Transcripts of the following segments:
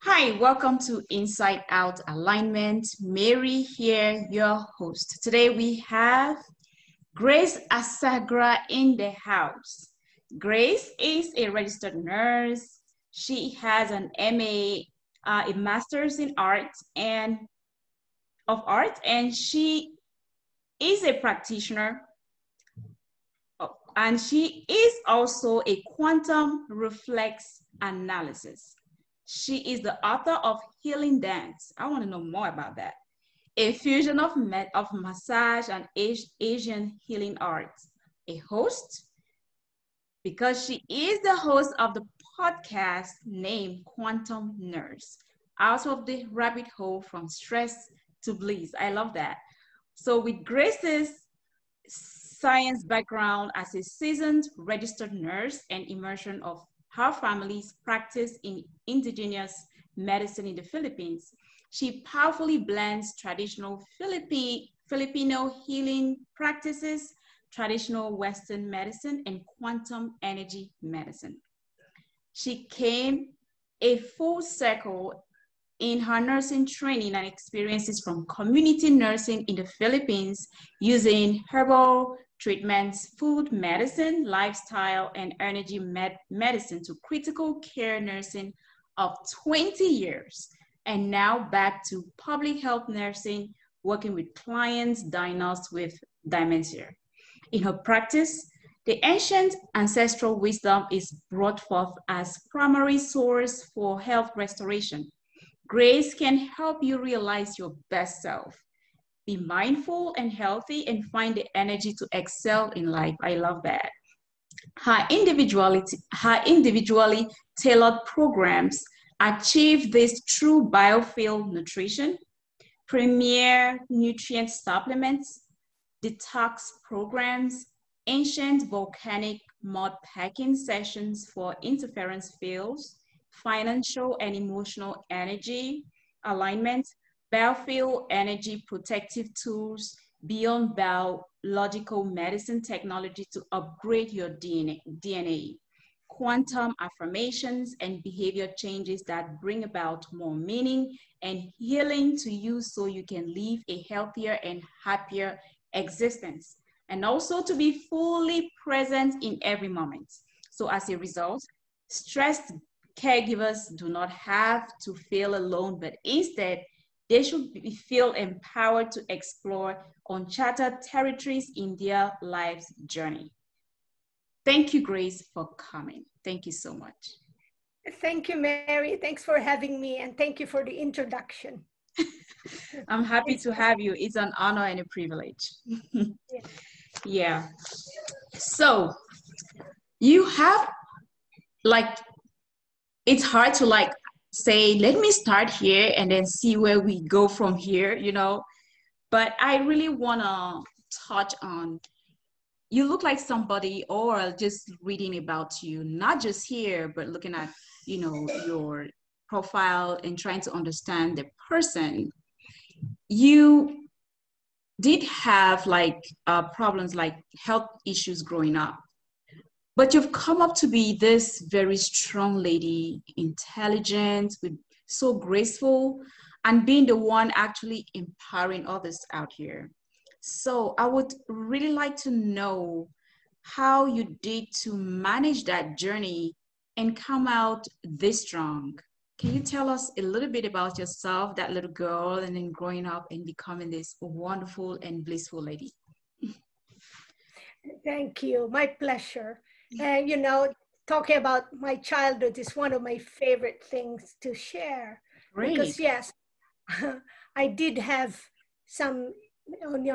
Hi, welcome to Inside Out Alignment. Mary here, your host. Today we have Grace Asagra in the house. Grace is a registered nurse. She has an MA, a master's in art, and she is a practitioner. And she is also a quantum reflex analysis. She is the author of Healing Dance. I want to know more about that. A fusion of massage and Asian healing arts. A host, because she is the host of the podcast named Quantum Nurse, out of the rabbit hole from stress to bliss. I love that. So with Grace's science background as a seasoned registered nurse and immersion of her family's practice in indigenous medicine in the Philippines, she powerfully blends traditional Filipino healing practices, traditional Western medicine, and quantum energy medicine. She came a full circle in her nursing training and experiences from community nursing in the Philippines using herbal treatments, food medicine, lifestyle, and energy medicine to critical care nursing of 20 years. And now back to public health nursing, working with clients diagnosed with dementia. In her practice, the ancient ancestral wisdom is brought forth as primary source for health restoration. Grace can help you realize your best self, be mindful and healthy, and find the energy to excel in life. I love that. Her individually tailored programs achieve this through biofuel nutrition, premier nutrient supplements, detox programs, ancient volcanic mud packing sessions for interference fields, financial and emotional energy alignment, biofuel energy protective tools, beyond biological medicine technology to upgrade your DNA, quantum affirmations and behavior changes that bring about more meaning and healing to you so you can live a healthier and happier existence. And also to be fully present in every moment. So as a result, stressed caregivers do not have to feel alone, but instead they should feel empowered to explore uncharted territories in their life's journey. Thank you, Grace, for coming. Thank you so much. Thank you, Mary. Thanks for having me, and thank you for the introduction. I'm happy to have you. It's an honor and a privilege. Yeah. So you have like, it's hard to like say, let me start here and then see where we go from here. But I really want to touch on, you look like somebody, or just reading about you, not just here, but looking at, your profile and trying to understand the person. You did have like problems like health issues growing up, but you've come up to be this very strong lady, intelligent, with so graceful, and being the one actually empowering others out here. So I would really like to know how you did to manage that journey and come out this strong. Can you tell us a little bit about yourself, that little girl, and then growing up and becoming this wonderful and blissful lady? Thank you. My pleasure. And, talking about my childhood is one of my favorite things to share. Great. Because, yes, I did have some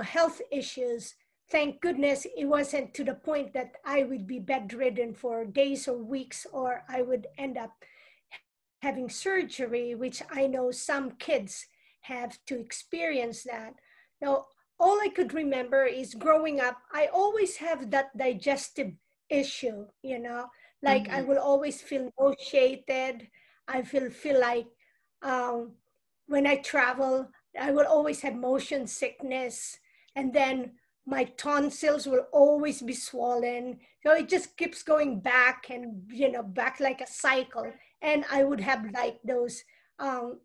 health issues. Thank goodness it wasn't to the point that I would be bedridden for days or weeks, or I would end up having surgery, which I know some kids have to experience that. Now, all I could remember is growing up, I always have that digestive issue, like I Mm-hmm. will always feel nauseated. I feel like um, when I travel, I will always have motion sickness. And then my tonsils will always be swollen. So it just keeps going back and, back like a cycle. And I would have like those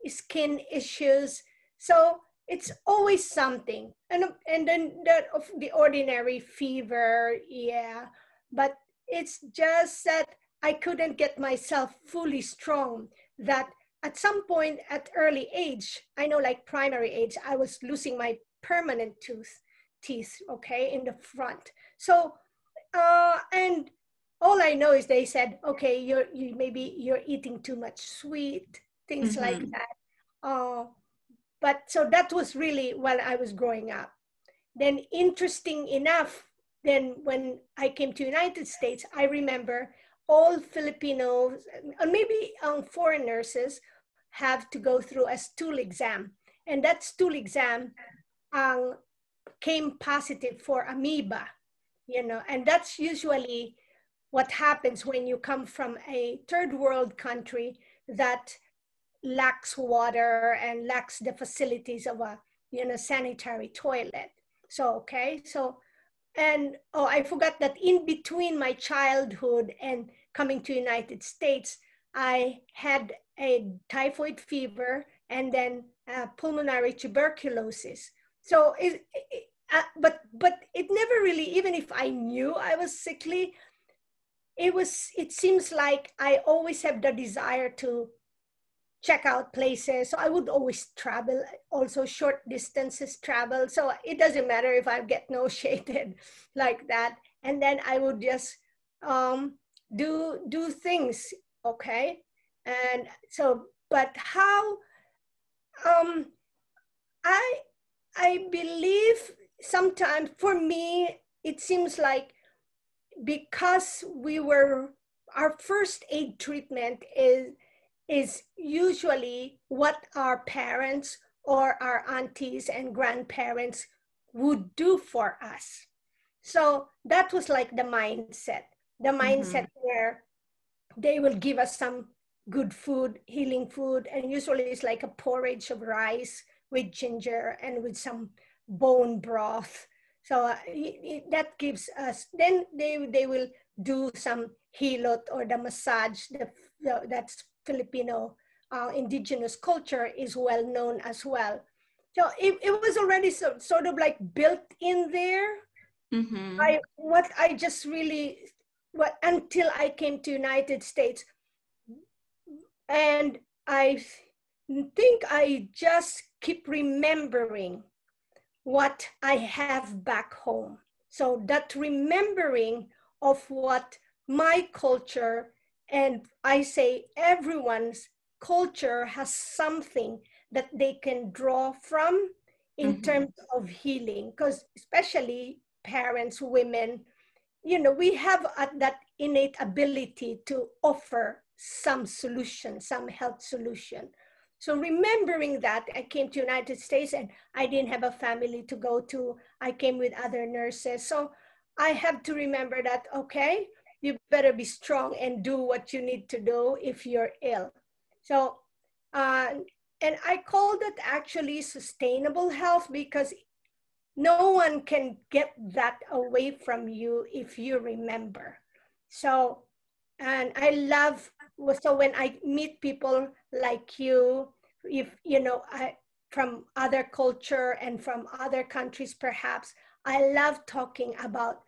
skin issues. So it's always something. And then that of the ordinary fever, yeah. But it's just that I couldn't get myself fully strong, that at some point at early age, I know like primary age, I was losing my permanent teeth, okay, in the front. So, and all I know is they said, okay, maybe you're eating too much sweet, things like Mm-hmm. that. But so that was really while I was growing up. Then interesting enough, then when I came to United States, I remember all Filipinos, maybe foreign nurses, have to go through a stool exam. And that stool exam um, came positive for amoeba, and that's usually what happens when you come from a third world country that lacks water and lacks the facilities of a sanitary toilet. So okay, so and oh, I forgot that in between my childhood and coming to United States, I had a typhoid fever and then pulmonary tuberculosis. So but it never really, even if I knew I was sickly, it seems like I always have the desire to check out places. So I would always travel, also short distances travel. So it doesn't matter if I get nauseated like that. And then I would just do things, okay? And so, but how um, I I believe sometimes for me it seems like because our first aid treatment is usually what our parents or our aunties and grandparents would do for us. So that was like the Mm-hmm. mindset where they will give us some good food, healing food, and usually it's like a porridge of rice with ginger and with some bone broth. So that gives us, then they will do some hilot or the massage. That's Filipino indigenous culture is well known as well. So it was already sort of like built in there. Mm-hmm. What I just really, what until I came to United States, and I think I just keep remembering what I have back home. So that remembering of what my culture, and I say everyone's culture, has something that they can draw from in Mm-hmm. terms of healing, because especially parents, women, we have that innate ability to offer some solution, some health solution. So remembering that, I came to United States and I didn't have a family to go to. I came with other nurses. So I have to remember that, okay, you better be strong and do what you need to do if you're ill. So, uh, and I call that actually sustainable health, because no one can get that away from you if you remember. So, and I love, so when I meet people like you, if from other culture and from other countries perhaps, I love talking about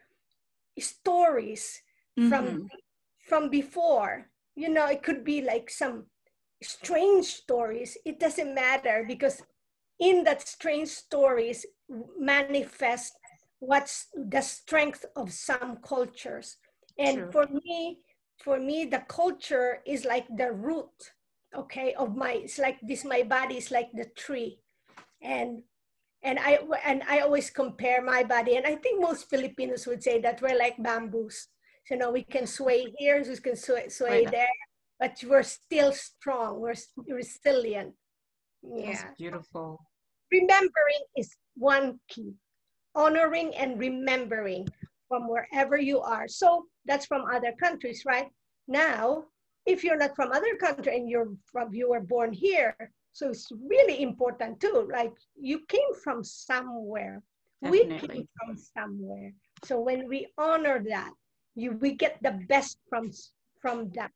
stories from Mm-hmm. from before. It could be like some strange stories. It doesn't matter, because in that strange stories manifest what's the strength of some cultures. And True. for me the culture is like the root, okay, of it's like this, my body is like the tree. And and i and i always compare my body, and I think most Filipinos would say that we're like bamboos. So we can sway here, we can sway Wait, there, but we're still strong, we're resilient. that's Yeah. beautiful. Remembering is one key. Honoring and remembering from wherever you are. So that's from other countries, right? Now, if you're not from other country and you were born here, so it's really important too. Like, you came from somewhere. We came Definitely. from somewhere. So when we honor that, we get the best from that.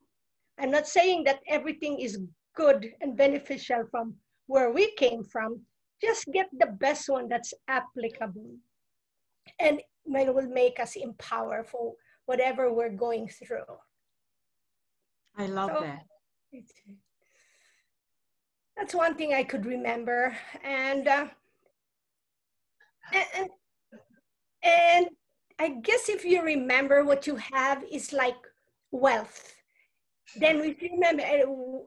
I'm not saying that everything is good and beneficial from where we came from, just get the best one that's applicable. And it will make us empowered for whatever we're going through. I love that. That's one thing I could remember. And I guess if you remember what you have is like wealth, then if you remember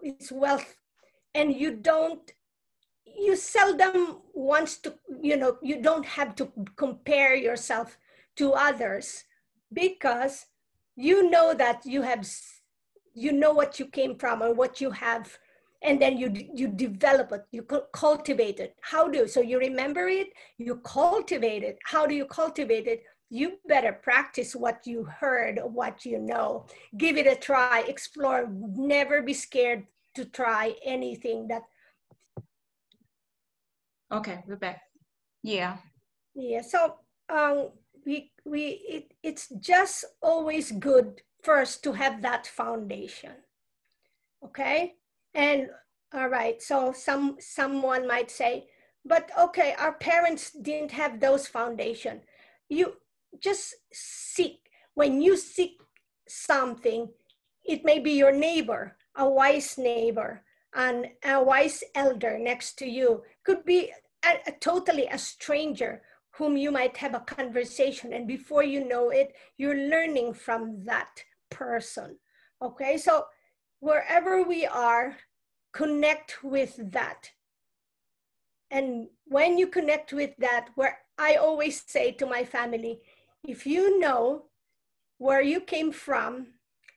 it's wealth, and you seldom wants to, you don't have to compare yourself to others, because you know that you know what you came from or what you have, and then you develop it, you cultivate it. So you remember it, you cultivate it. How do you cultivate it? You better practice what you heard, what you know. Give it a try, explore, never be scared to try anything that. Okay, we're back. Yeah. Yeah, so it's just always good first to have that foundation. Okay? And all right, so someone might say, but okay, our parents didn't have those foundation. You just seek. When you seek something, it may be your neighbor, a wise neighbor, and a wise elder next to you. Could be totally a stranger whom you might have a conversation, and before you know it, you're learning from that person. Okay, so wherever we are, connect with that. And when you connect with that, where I always say to my family, if you know where you came from,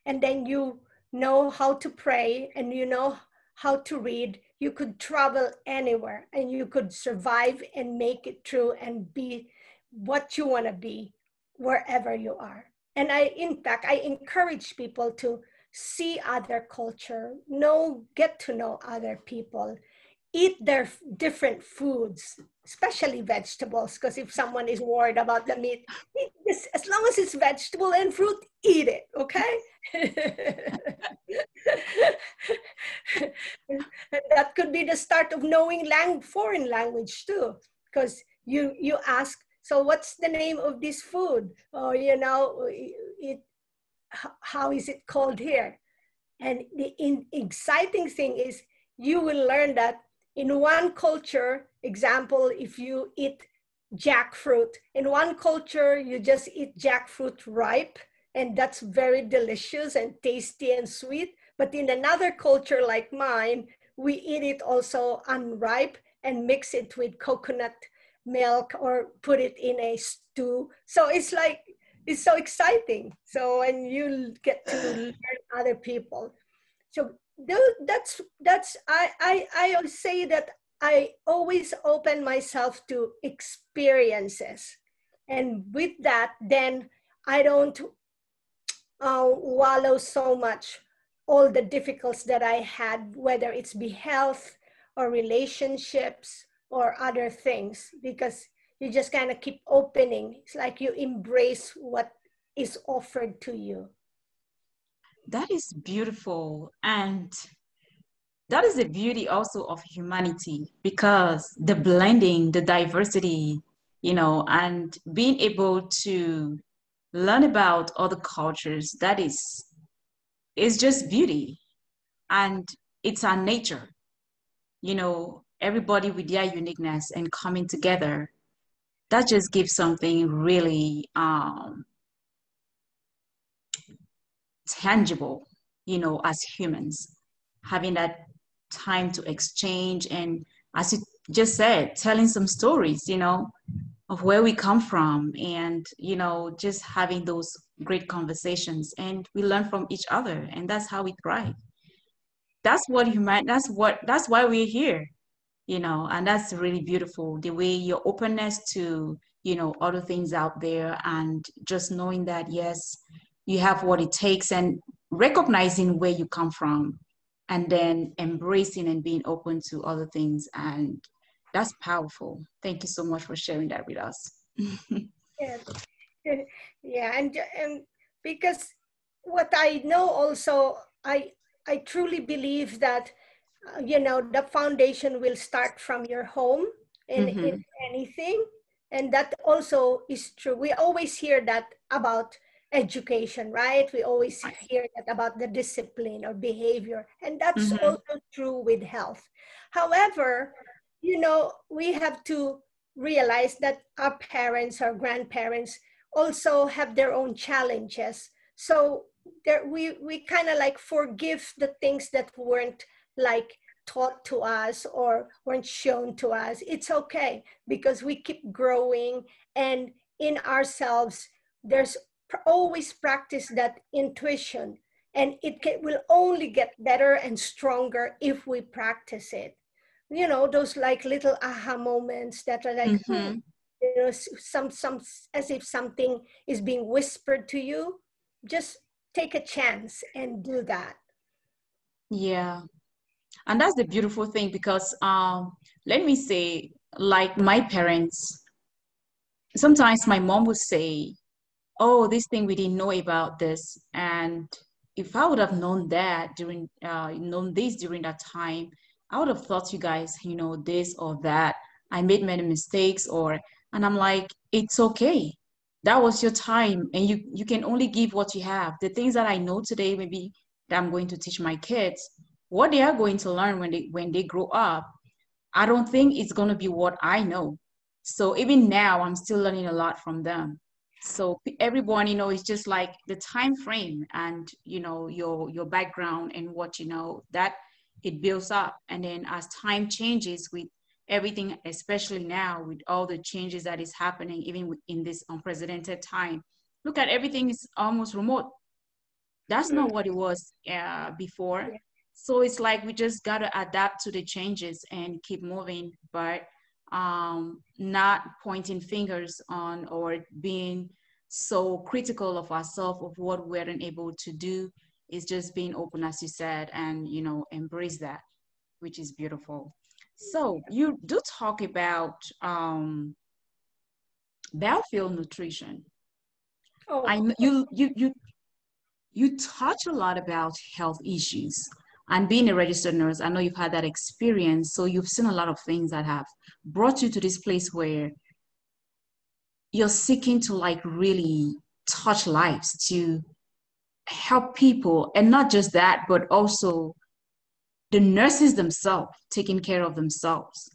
and then you know how to pray and you know how to read, you could travel anywhere and you could survive and make it through and be what you want to be wherever you are. And in fact, I encourage people to see other culture, get to know other people, eat their different foods, especially vegetables, because if someone is worried about the meat, eat this, as long as it's vegetable and fruit, eat it, okay? That could be the start of knowing foreign language too, because you ask, so what's the name of this food? Or, how is it called here? And the exciting thing is you will learn that in one culture, example, if you eat jackfruit, in one culture, you just eat jackfruit ripe, and that's very delicious and tasty and sweet. But in another culture like mine, we eat it also unripe and mix it with coconut milk or put it in a stew. So it's so exciting. So when you get to learn other people. So that's I say that I always open myself to experiences, and with that, then I don't wallow so much all the difficulties that I had, whether it's be health or relationships or other things, because you just kind of keep opening. It's like you embrace what is offered to you. That is beautiful. And that is the beauty also of humanity, because the blending, the diversity, and being able to learn about other cultures, that is just beauty. And it's our nature, everybody with their uniqueness and coming together. That just gives something really tangible, as humans, having that time to exchange. And as you just said, telling some stories, of where we come from, and, just having those great conversations, and we learn from each other, and that's how we thrive. That's why we're here, and that's really beautiful, the way your openness to, other things out there, and just knowing that, yes, you have what it takes, and recognizing where you come from, and then embracing and being open to other things. And that's powerful. Thank you so much for sharing that with us. Yeah, yeah, and because what I know also, I truly believe that you know, the foundation will start from your home in anything. And that also is true. We always hear that about education, right? We always hear that about the discipline or behavior. And that's also true with health. However, you know, we have to realize that our parents, our grandparents also have their own challenges. So there, we kind of like forgive the things that weren't like taught to us or weren't shown to us. It's okay because we keep growing, and in ourselves there's always practice that intuition, and will only get better and stronger if we practice it. You know, those like little aha moments that are like, you know, some as if something is being whispered to you. Just take a chance and do that. Yeah. And that's the beautiful thing because let me say, like my parents, sometimes my mom would say, oh, this thing we didn't know about this. And if I would have known that known this during that time, I would have thought you guys, you know, this or that. I made many mistakes and I'm like, it's okay. That was your time and you can only give what you have. The things that I know today, maybe that I'm going to teach my kids, what they are going to learn when they grow up, I don't think it's going to be what I know. So even now, I'm still learning a lot from them. So everyone, you know, it's just like the time frame and, you know, your background and what you know, that it builds up. And then as time changes with everything, especially now with all the changes that is happening, even in this unprecedented time, look at everything is almost remote. That's not what it was before. Yeah. So it's like we just got to adapt to the changes and keep moving, but not pointing fingers on or being so critical of ourselves of what we weren't able to do. Is just being open, as you said, and you know, embrace that, which is beautiful. So you do talk about battlefield nutrition. Oh, You touch a lot about health issues and being a registered nurse. I know you've had that experience, so you've seen a lot of things that have brought you to this place where you're seeking to like really touch lives, to help people, and not just that, but also the nurses themselves taking care of themselves.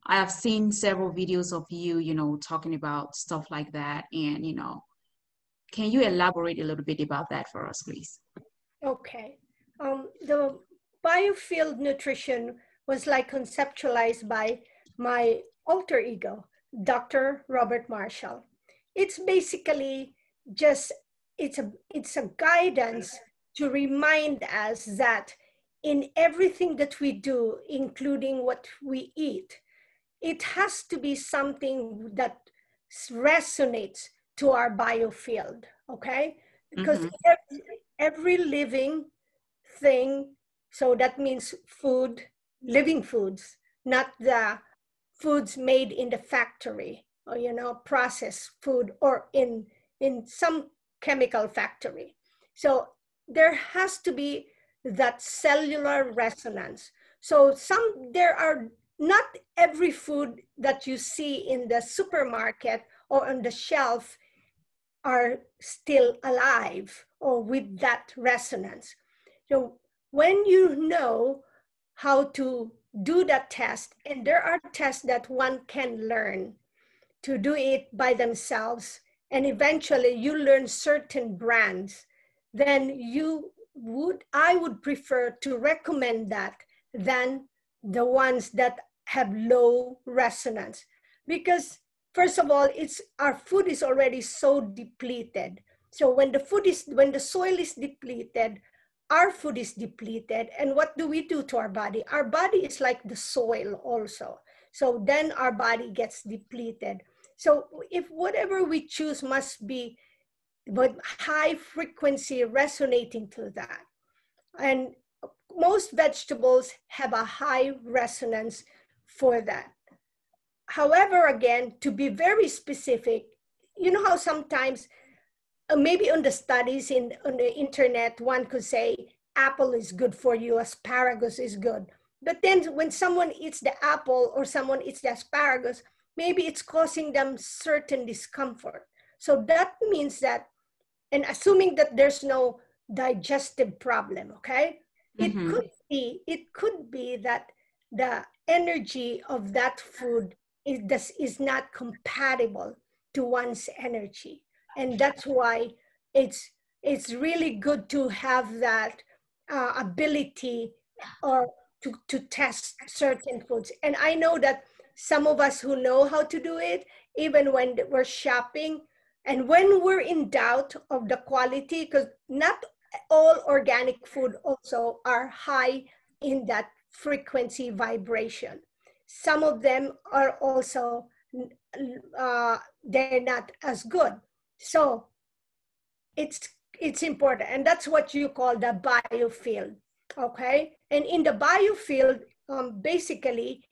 I have seen several videos of you, you know, talking about stuff like that, and you know, can you elaborate a little bit about that for us, please? okay. The biofield nutrition was like conceptualized by my alter ego, Dr. Robert Marshall. It's basically just it's a guidance to remind us that in everything that we do, including what we eat, it has to be something that resonates to our biofield, okay? Because every living thing, so that means food, living foods, not the foods made in the factory or, you know, processed food or in some chemical factory. So there has to be that cellular resonance. So there are not every food that you see in the supermarket or on the shelf are still alive or with that resonance. So when you know how to do that test, and there are tests that one can learn to do it by themselves, and eventually you learn certain brands, then I would prefer to recommend that than the ones that have low resonance. Because first of all, our food is already so depleted. So when the soil is depleted, our food is depleted. And what do we do to our body? Our body is like the soil also. So then our body gets depleted. So if whatever we choose must be but high frequency resonating to that. And most vegetables have a high resonance for that. However, again, to be very specific, you know how sometimes maybe on the studies on the internet, one could say apple is good for you, asparagus is good. but then when someone eats the apple or someone eats the asparagus, maybe it's causing them certain discomfort. So that means that, and assuming that there's no digestive problem, okay, Mm-hmm. it could be that the energy of that food is not compatible to one's energy, and that's why it's really good to have that ability or to test certain foods. And I know that some of us who know how to do it, even when we're shopping, and when we're in doubt of the quality, because not all organic food also are high in that frequency vibration. Some of them are also, they're not as good. So it's important. And that's what you call the biofield, okay? And in the biofield, basically,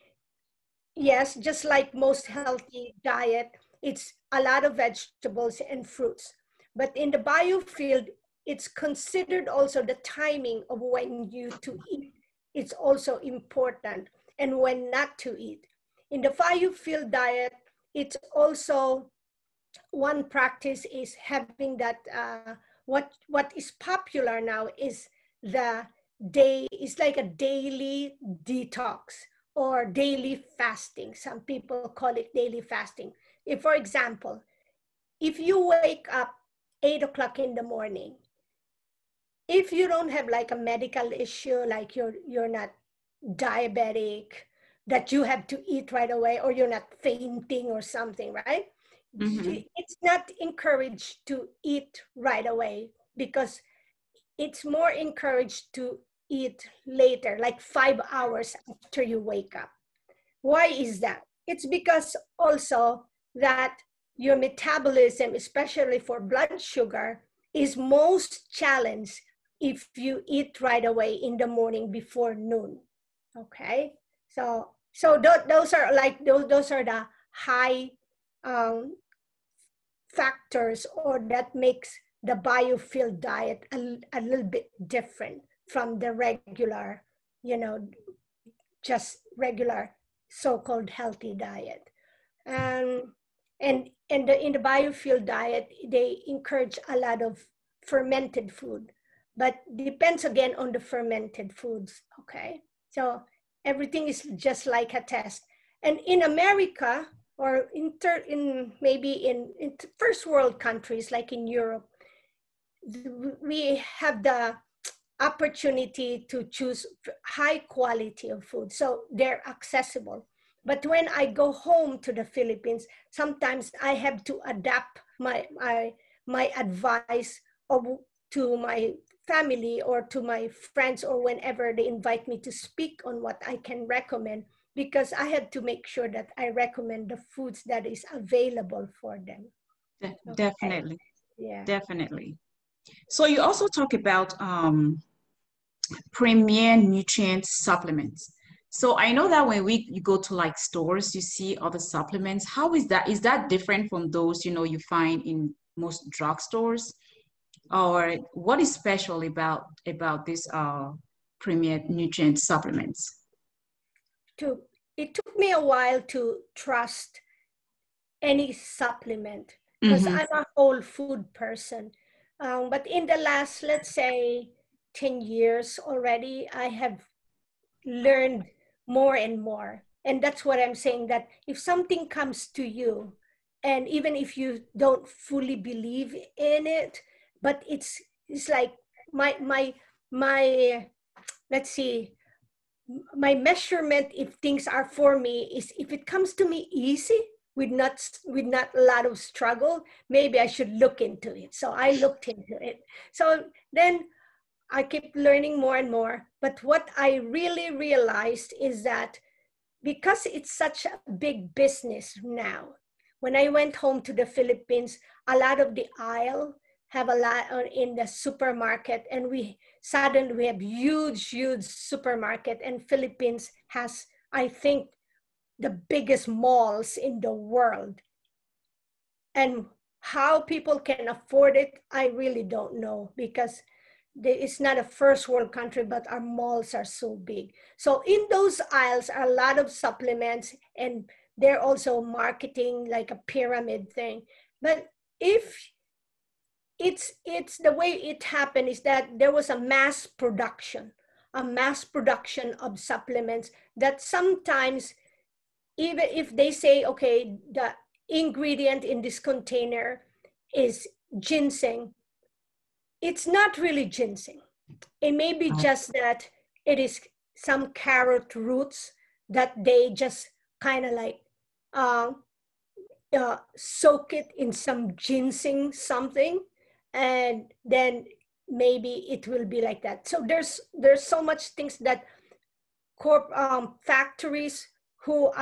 yes, just like most healthy diet, it's a lot of vegetables and fruits. But in the biofield, it's considered also the timing of when you to eat. It's also important, and when not to eat. In the biofield diet, it's also one practice is having that what is popular now is the day is like a daily detox or daily fasting. Some people call it daily fasting. If, for example, if you wake up 8 o'clock in the morning, if you don't have like a medical issue, like you're not diabetic, that you have to eat right away, or you're not fainting or something, right? Mm-hmm. It's not encouraged to eat right away, because it's more encouraged to eat later, like 5 hours after you wake up. Why is that? It's because also that your metabolism, especially for blood sugar, is most challenged if you eat right away in the morning before noon. Okay, those are like those are the high um, factors, or that makes the biofield diet a little bit different from the regular, you know, just regular so-called healthy diet. And in the biofield diet, they encourage a lot of fermented food, but depends again on the fermented foods. Okay, so everything is just like a test. And in America, or in maybe in first world countries like in Europe, we have the opportunity to choose high quality of food, so they're accessible. But when I go home to the Philippines, sometimes I have to adapt my advice of, to my family or to my friends, or whenever they invite me to speak on what I can recommend, because I had to make sure that I recommend the foods that is available for them. Okay. Definitely, Yeah. definitely. So you also talk about premier nutrient supplements. So I know that when you go to like stores, you see other supplements. How is that? Is that different from those, you find in most drugstores? Or what is special about this premier nutrient supplements? It took me a while to trust any supplement, because Mm-hmm. I'm a whole food person. But in the last, let's say, 10 years already, I have learned more and more. And that's what I'm saying, that if something comes to you, and even if you don't fully believe in it, but it's like my let's see, my measurement if things are for me is if it comes to me easy, with not a lot of struggle, maybe I should look into it. So I looked into it. So then I keep learning more and more. But what I really realized is that because it's such a big business now, when I went home to the Philippines, a lot of the aisle have a lot in the supermarket, and we suddenly have huge supermarket, and Philippines has, I think, the biggest malls in the world. And how people can afford it, I really don't know, because it's not a first world country, but our malls are so big. So in those aisles are a lot of supplements, and they're also marketing like a pyramid thing. But if it's the way it happened is that there was a mass production of supplements that sometimes, even if they say, okay, the ingredient in this container is ginseng, it's not really ginseng. It may be just that it is some carrot roots that they just kind of like soak it in some ginseng something, and then maybe it will be like that. So there's so much things that factories for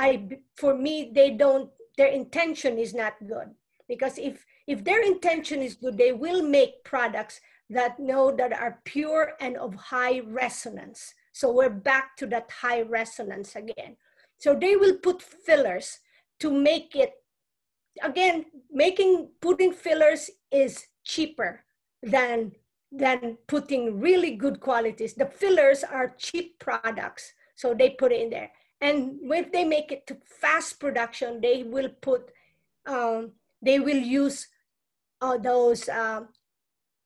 me, their intention is not good, because if their intention is good, they will make products that are pure and of high resonance. So we're back to that high resonance again. So they will put fillers to make it, again, putting fillers is cheaper than putting really good qualities. The fillers are cheap products, so they put it in there. And if they make it to fast production, they will use those,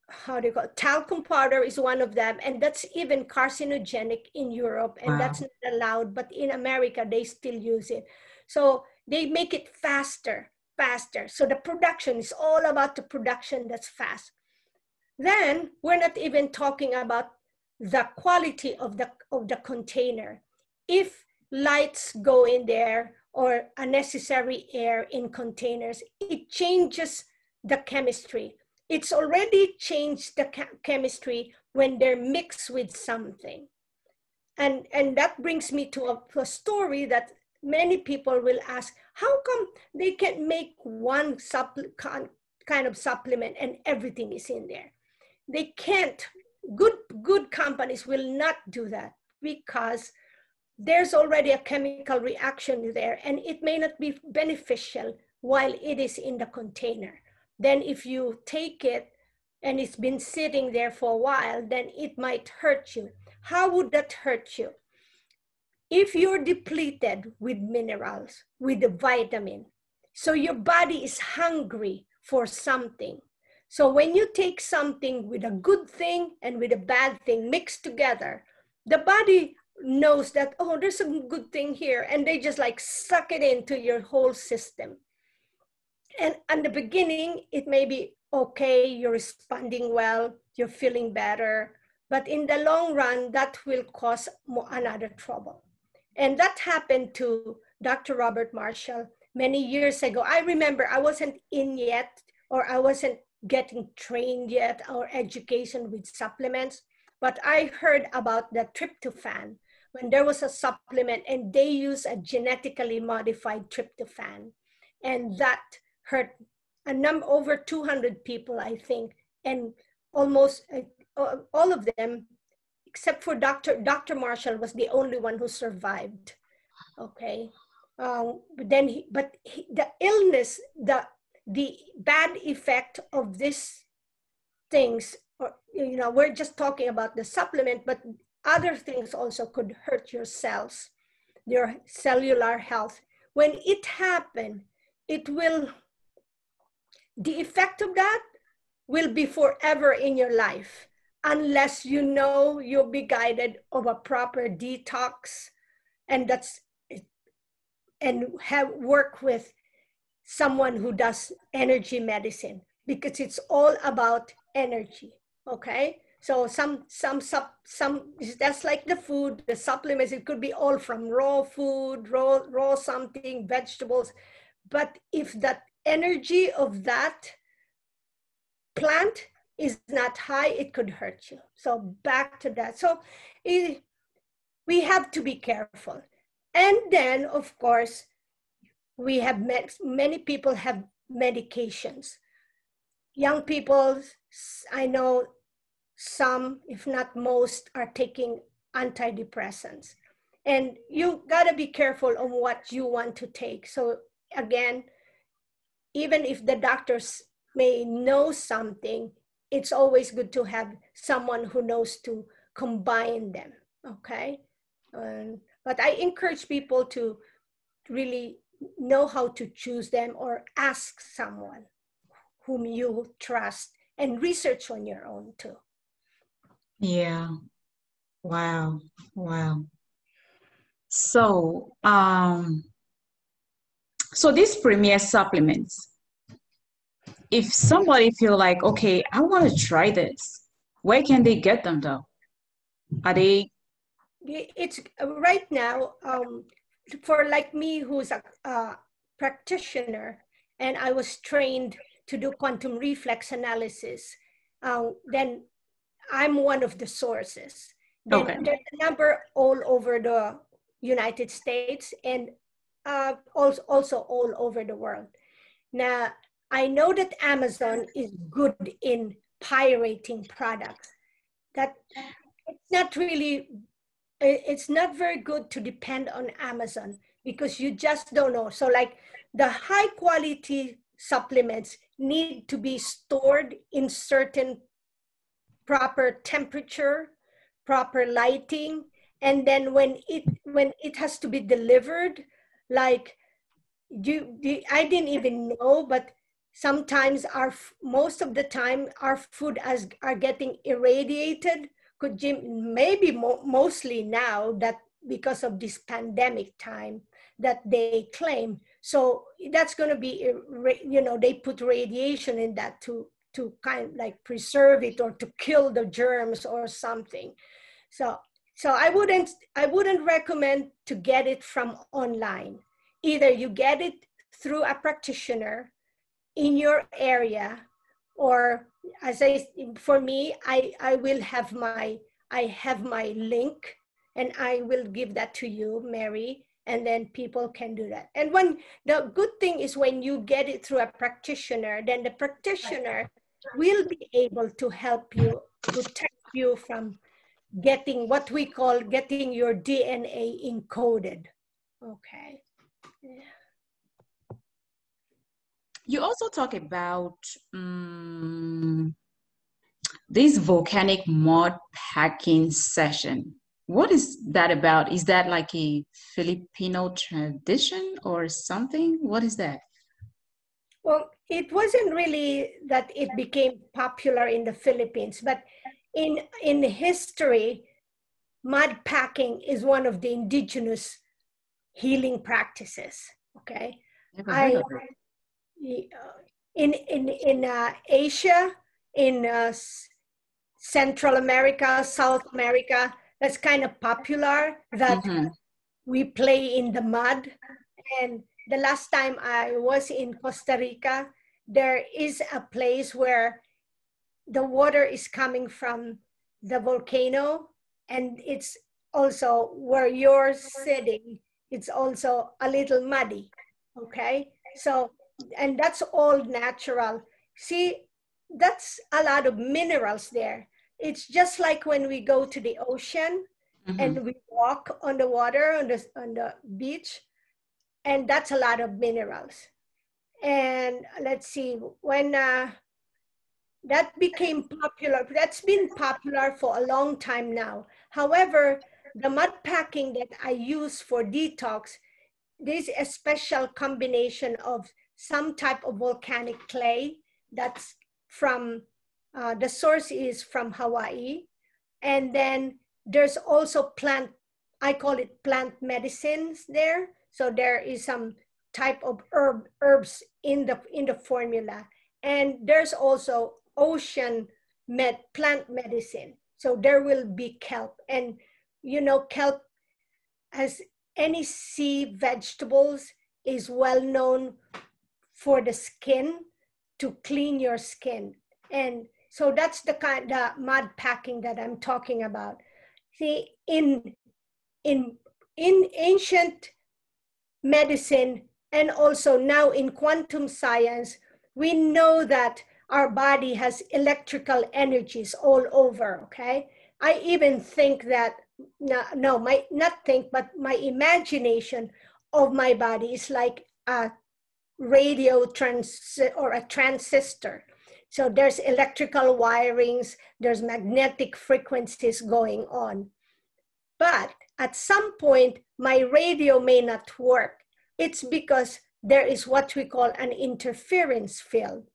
how do you call it? Talcum powder is one of them, and that's even carcinogenic in Europe, and that's not allowed, but in America, they still use it. So they make it faster. So the production is all about the production that's fast. Then we're not even talking about the quality of the container. If lights go in there or unnecessary air in containers, it changes the chemistry. It's already changed the chemistry when they're mixed with something. And that brings me to a story that many people will ask, how come they can make one kind of supplement and everything is in there? They can't. Good companies will not do that, because there's already a chemical reaction there, and it may not be beneficial while it is in the container. Then if you take it and it's been sitting there for a while, then it might hurt you. How would that hurt you? If you're depleted with minerals, with the vitamin, so your body is hungry for something. So when you take something with a good thing and with a bad thing mixed together, the body knows that, oh, there's a good thing here, and they just like suck it into your whole system. And in the beginning, it may be okay, you're responding well, you're feeling better, but in the long run, that will cause another trouble. And that happened to Dr. Robert Marshall many years ago. I remember I wasn't in yet, or I wasn't getting trained yet, or education with supplements, but I heard about the tryptophan when there was a supplement and they use a genetically modified tryptophan, and that hurt over 200 people, I think, and almost all of them, except for Dr. Marshall, was the only one who survived. Okay, the illness, the bad effect of these things, or, we're just talking about the supplement, but other things also could hurt your cells, your cellular health. When it happens, the effect of that will be forever in your life, unless you'll be guided of a proper detox, and work with someone who does energy medicine, because it's all about energy. Okay, so some that's like the food, the supplements. It could be all from raw food, raw something, vegetables, but if that energy of that plant is not high, it could hurt you. So back to that. So we have to be careful. And then, of course, we have many people have medications. Young people, I know some, if not most, are taking antidepressants. And you gotta be careful on what you want to take. So again, even if the doctors may know something, it's always good to have someone who knows to combine them, okay? But I encourage people to really know how to choose them, or ask someone whom you trust and research on your own too. Yeah. Wow. Wow. So, so these premier supplements, if somebody feel like, okay, I want to try this, where can they get them though? Are they? It's right now, for like me, who's a practitioner, and I was trained to do quantum reflex analysis, then I'm one of the sources. Then Okay. there's a number all over the United States, and also all over the world. Now, I know that Amazon is good in pirating products. That it's not really, it's not very good to depend on Amazon, because you just don't know. So like the high quality supplements need to be stored in certain proper temperature, proper lighting, and then when it has to be delivered, like I didn't even know, but sometimes most of the time our food are getting irradiated. Maybe mostly now, that because of this pandemic time that they claim. So that's going to be, they put radiation in that to kind of like preserve it, or to kill the germs or something. So I wouldn't recommend to get it from online. Either you get it through a practitioner in your area, or for me, I have my link, and I will give that to you, Mary, and then people can do that. And the good thing is, when you get it through a practitioner, then the practitioner will be able to help you, protect you from getting what we call getting your DNA encoded. Okay. Yeah. You also talk about this volcanic mud packing session. What is that about? Is that like a Filipino tradition or something? What is that? Well, it wasn't really that it became popular in the Philippines, but in history, mud packing is one of the indigenous healing practices. Okay, Never heard of in Asia, in Central America, South America, that's kind of popular, that we play in the mud. And the last time I was in Costa Rica, there is a place where the water is coming from the volcano, and it's also where you're sitting, it's also a little muddy. Okay, so, and that's all natural. See, that's a lot of minerals there. It's just like when we go to the ocean and we walk on the water, on the beach, and that's a lot of minerals. And let's see, when that became popular, that's been popular for a long time now. However, the mud packing that I use for detox, there's a special combination of some type of volcanic clay that's from, the source is from Hawaii. And then there's also I call it plant medicines there. So there is some type of herbs in the formula. And there's also ocean plant medicine. So there will be kelp. And kelp, as any sea vegetables, is well known for the skin, to clean your skin. And so that's the mud packing that I'm talking about. See, in ancient medicine, and also now in quantum science, we know that our body has electrical energies all over. Okay, I even think that, but my imagination of my body is like a or a transistor. So there's electrical wirings, there's magnetic frequencies going on. But at some point, my radio may not work. It's because there is what we call an interference field.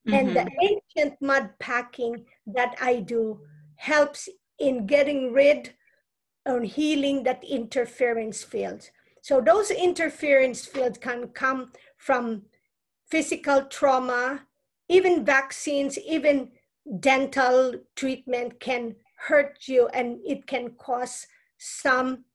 And the ancient mud packing that I do helps in getting rid or healing that interference field. So those interference fields can come from physical trauma, even vaccines, even dental treatment can hurt you, and it can cause some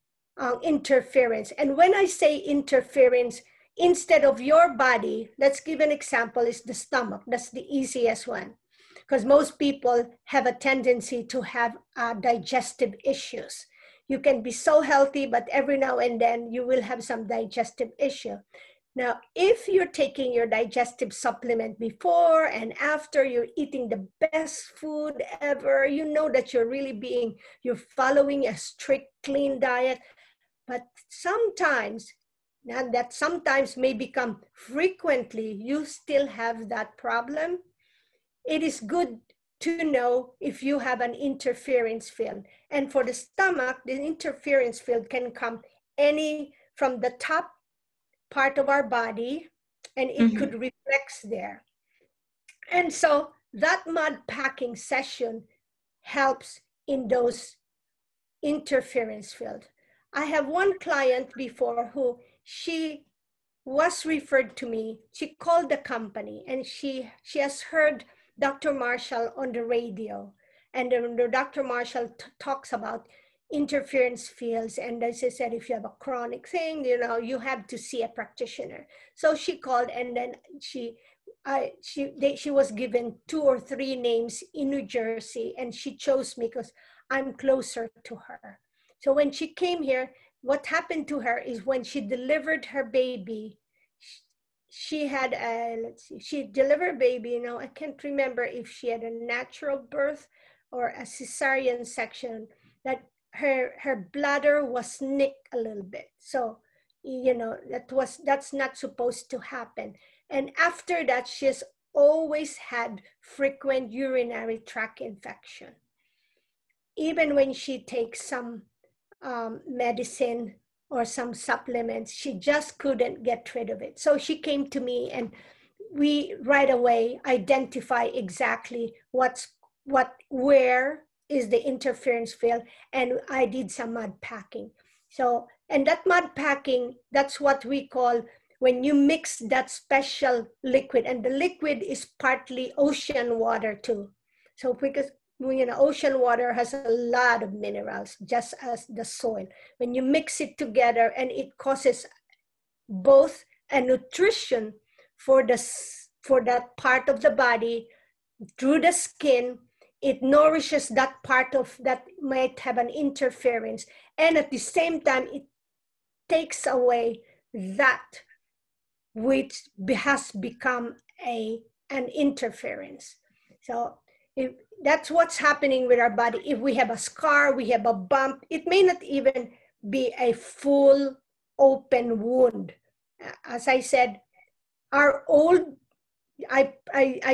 interference. And when I say interference, instead of your body, let's give an example, is the stomach. That's the easiest one, because most people have a tendency to have digestive issues. You can be so healthy, but every now and then you will have some digestive issue. Now, if you're taking your digestive supplement before and after, you're eating the best food ever, you know that you're following a strict, clean diet, but sometimes, and that sometimes may become frequently, you still have that problem. It is good to know if you have an interference field. And for the stomach, the interference field can come from the top part of our body, and it could reflex there. And so that mud packing session helps in those interference field. I have one client before who she was referred to me. She called the company, and she has heard Dr. Marshall on the radio, and the Dr. Marshall talks about interference fields, and as I said, if you have a chronic thing, you have to see a practitioner. So she called, and then she was given 2 or 3 names in New Jersey, and she chose me because I'm closer to her. So when she came here, what happened to her is when she delivered her baby, she had she delivered a baby, I can't remember if she had a natural birth or a cesarean section, that her bladder was nicked a little bit. So, that's not supposed to happen. And after that, she's always had frequent urinary tract infection. Even when she takes some medicine or some supplements, she just couldn't get rid of it. So she came to me, and we right away identify exactly where is the interference field, and I did some mud packing. So, and that mud packing, that's what we call when you mix that special liquid, and the liquid is partly ocean water too. So because ocean water has a lot of minerals, just as the soil. When you mix it together, and it causes both a nutrition for that part of the body through the skin, it nourishes that part of that might have an interference, and at the same time, it takes away that which has become an interference. So that's what's happening with our body. If we have a scar, we have a bump, it may not even be a full open wound. As I said, I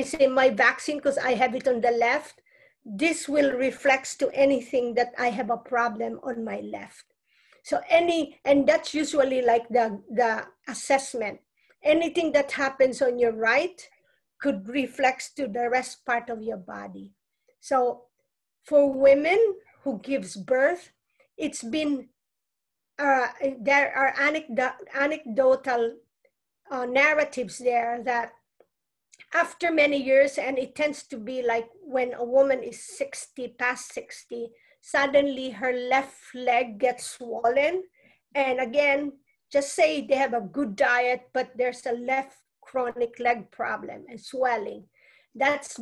say my vaccine, because I have it on the left, this will reflect to anything that I have a problem on my left. So and that's usually like the assessment. Anything that happens on your right could reflect to the rest part of your body. So for women who gives birth, it's been, there are anecdotal narratives there that after many years, and it tends to be like when a woman is 60, past 60, suddenly her left leg gets swollen. And again, just say they have a good diet, but there's a left chronic leg problem and swelling. It's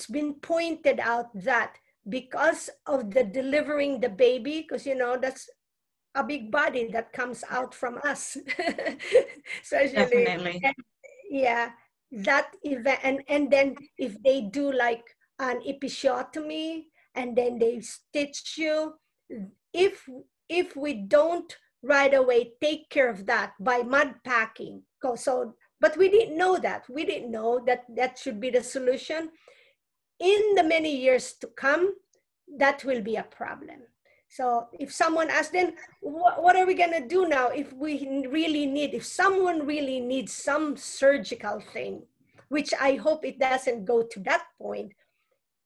been pointed out that because of the delivering the baby, because that's a big body that comes out from us. Especially, Definitely. that event, and then if they do like an episiotomy and then they stitch you, if we don't right away take care of that by mud packing, so But we didn't know that. We didn't know that that should be the solution. In the many years to come, that will be a problem. So if someone asks, then what are we going to do now if we really need, if someone really needs some surgical thing, which I hope it doesn't go to that point.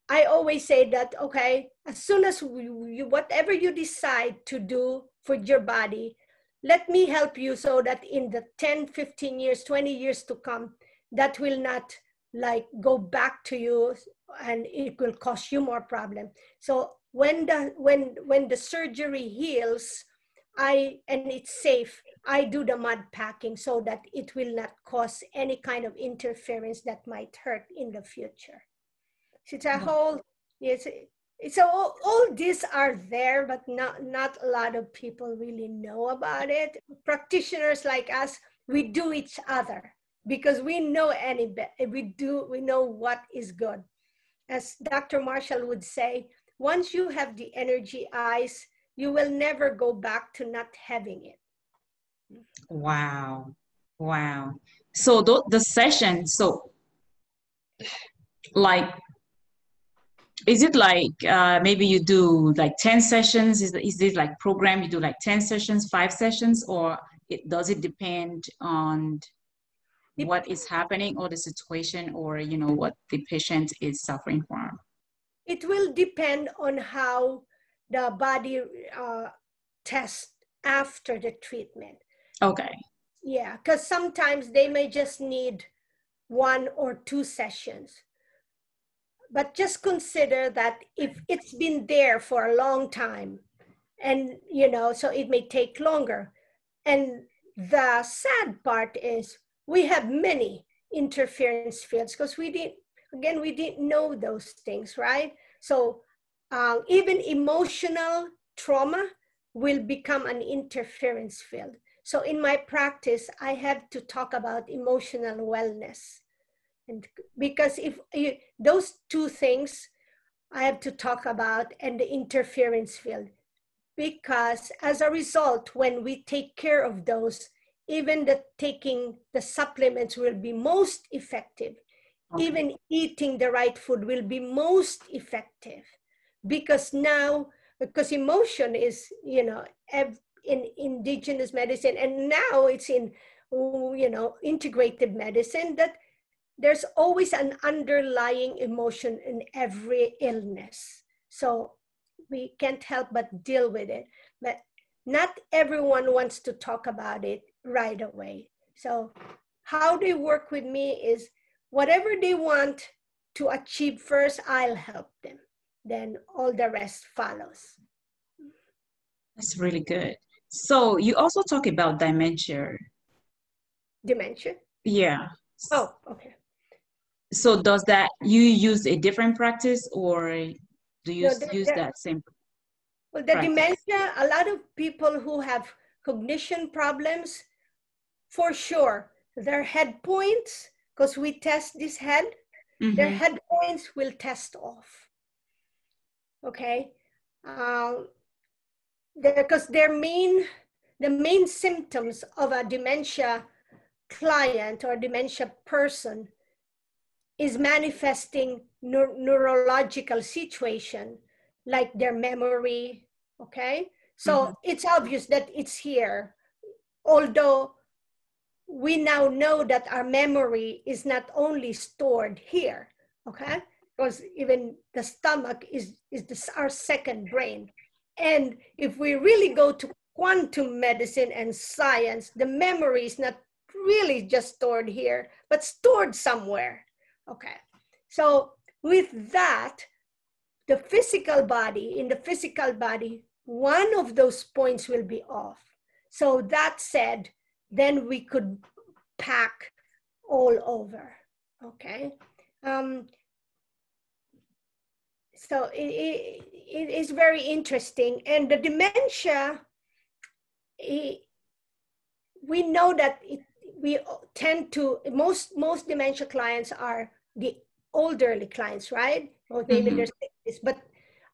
I always say that, okay, as soon as whatever you decide to do for your body, let me help you so that in the 10, 15 years, 20 years to come, that will not like go back to you and it will cause you more problem. So when the surgery heals, and it's safe, I do the mud packing so that it will not cause any kind of interference that might hurt in the future. So it's a whole, yes, so all these are there, but not a lot of people really know about it. Practitioners like us, we do each other because we know we know what is good. As Dr. Marshall would say, once you have the energy eyes, you will never go back to not having it. Wow. Wow. So the session, so like, is it like maybe you do like 10 sessions? Is this like program you do like 10 sessions, 5 sessions, or does it depend on what is happening or the situation or what the patient is suffering from? It will depend on how the body tests after the treatment. Okay. Yeah, because sometimes they may just need 1 or 2 sessions. But just consider that if it's been there for a long time, and so it may take longer. And the sad part is we have many interference fields because we didn't know those things, right? So even emotional trauma will become an interference field. So in my practice, I have to talk about emotional wellness. And because if those 2 things I have to talk about, and the interference field, because as a result, when we take care of those, even taking the supplements will be most effective. Okay. Even eating the right food will be most effective, because emotion is, in indigenous medicine, and now it's in, integrative medicine, that there's always an underlying emotion in every illness. So we can't help but deal with it. But not everyone wants to talk about it right away. So how they work with me is whatever they want to achieve first, I'll help them. Then all the rest follows. That's really good. So you also talk about dementia. Dementia? Yeah. Oh, okay. So does that, you use a different practice, or do you use that same well, the practice? Dementia, a lot of people who have cognition problems, for sure, their head points, because we test this head, their head points will test off. Okay? Because the main symptoms of a dementia client or dementia person is manifesting neurological situation, like their memory, okay? So it's obvious that it's here, although we now know that our memory is not only stored here, okay? Because even the stomach is our second brain. And if we really go to quantum medicine and science, the memory is not really just stored here, but stored somewhere. Okay, so with that, in the physical body, one of those points will be off. So that said, then we could pack all over, okay? So it is very interesting. And the dementia, we know that we tend to, most dementia clients are the elderly clients, right? Or maybe there's 60s, but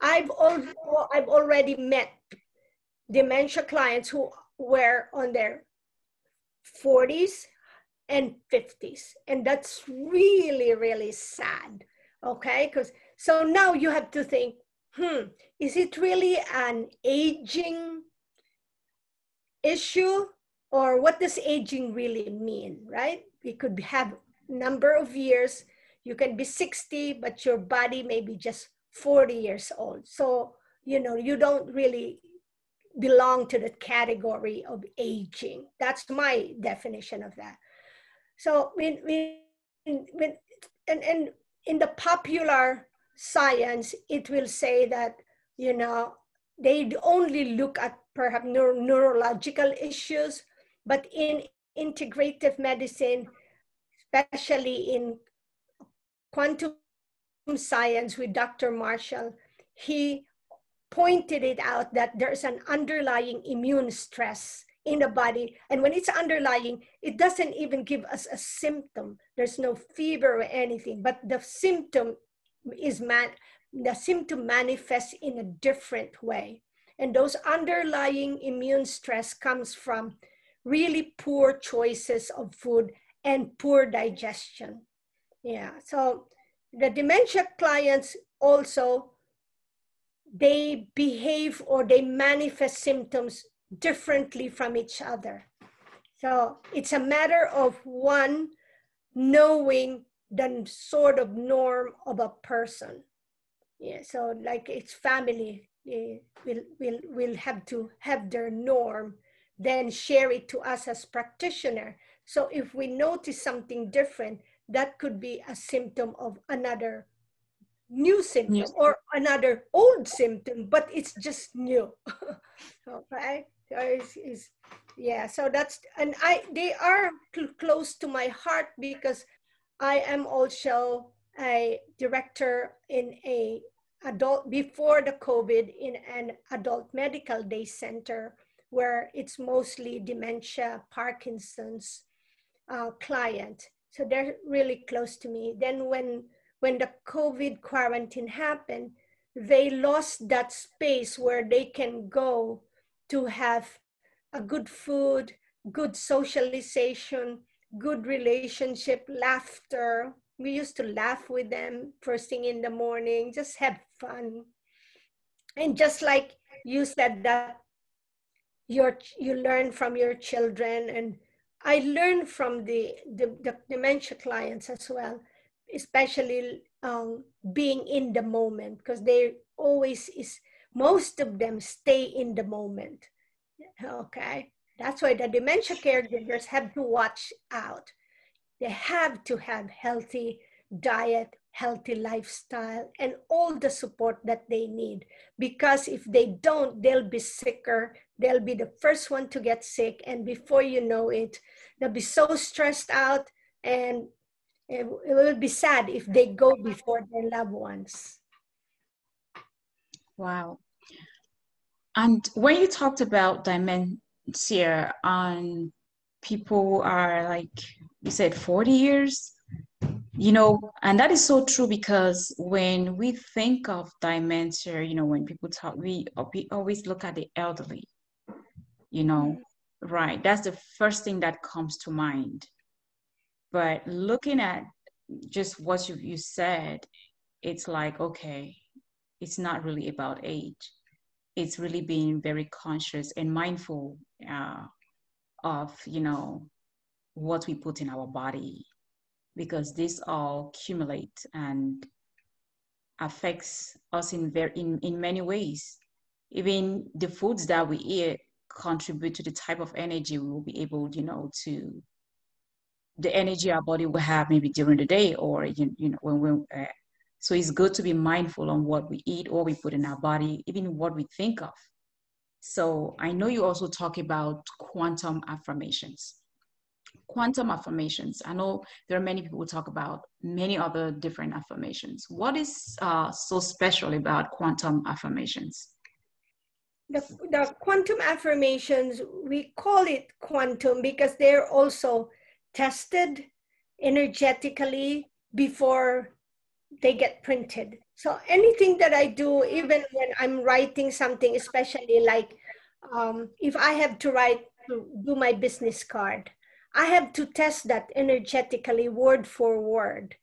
I've already met dementia clients who were on their 40s, and 50s. And that's really, really sad. Okay, because so now you have to think, is it really an aging issue, or what does aging really mean, right? We could have number of years. You can be 60, but your body may be just 40 years old. So, you know, you don't really belong to the category of aging. That's my definition of that. So and in the popular science, it will say that, you know, they only look at perhaps neurological issues, but in integrative medicine, especially in quantum science with Dr. Marshall, he pointed it out that there's an underlying immune stress in the body. And when it's underlying, it doesn't even give us a symptom. There's no fever or anything, but the symptom manifests in a different way. And those underlying immune stress comes from really poor choices of food and poor digestion. Yeah, so the dementia clients also, they behave or they manifest symptoms differently from each other. So it's a matter of one knowing the sort of norm of a person. Yeah, so like its family will have to have their norm, then share it to us as practitioner. So if we notice something different, that could be a symptom of another new symptom or another old symptom, but it's just new. Okay, so yeah, so that's, and they are close to my heart because I am also a director in a adult, before the COVID, in an adult medical day center where it's mostly dementia, Parkinson's client. So they're really close to me. Then when the COVID quarantine happened, they lost that space where they can go to have a good food, good socialization, good relationship, laughter. We used to laugh with them first thing in the morning, just have fun. And just like you said that you learn from your children, and I learned from the dementia clients as well, especially being in the moment, because they always is, most of them stay in the moment. Okay, that's why the dementia caregivers have to watch out. They have to have healthy diet, healthy lifestyle, and all the support that they need. Because if they don't, they'll be sicker. They'll be the first one to get sick. And before you know it, they'll be so stressed out, and it will be sad if they go before their loved ones. Wow. And when you talked about dementia on people are like, you said 40 years, you know, and that is so true because when we think of dementia, you know, when people talk, we always look at the elderly, you know, right? That's the first thing that comes to mind. But looking at just what you said, it's like, okay, it's not really about age. It's really being very conscious and mindful of, you know, what we put in our body, because this all accumulate and affects us in many ways. Even the foods that we eat contribute to the type of energy we will be able, you know, to the energy our body will have maybe during the day, or you know when we so it's good to be mindful on what we eat or we put in our body, even what we think of. So I know you also talk about quantum affirmations. Quantum affirmations, I know there are many people who talk about many other different affirmations. What is so special about quantum affirmations? The quantum affirmations, we call it quantum because they're also tested energetically before they get printed. So anything that I do, even when I'm writing something, especially like if I have to do my business card, I have to test that energetically, word for word,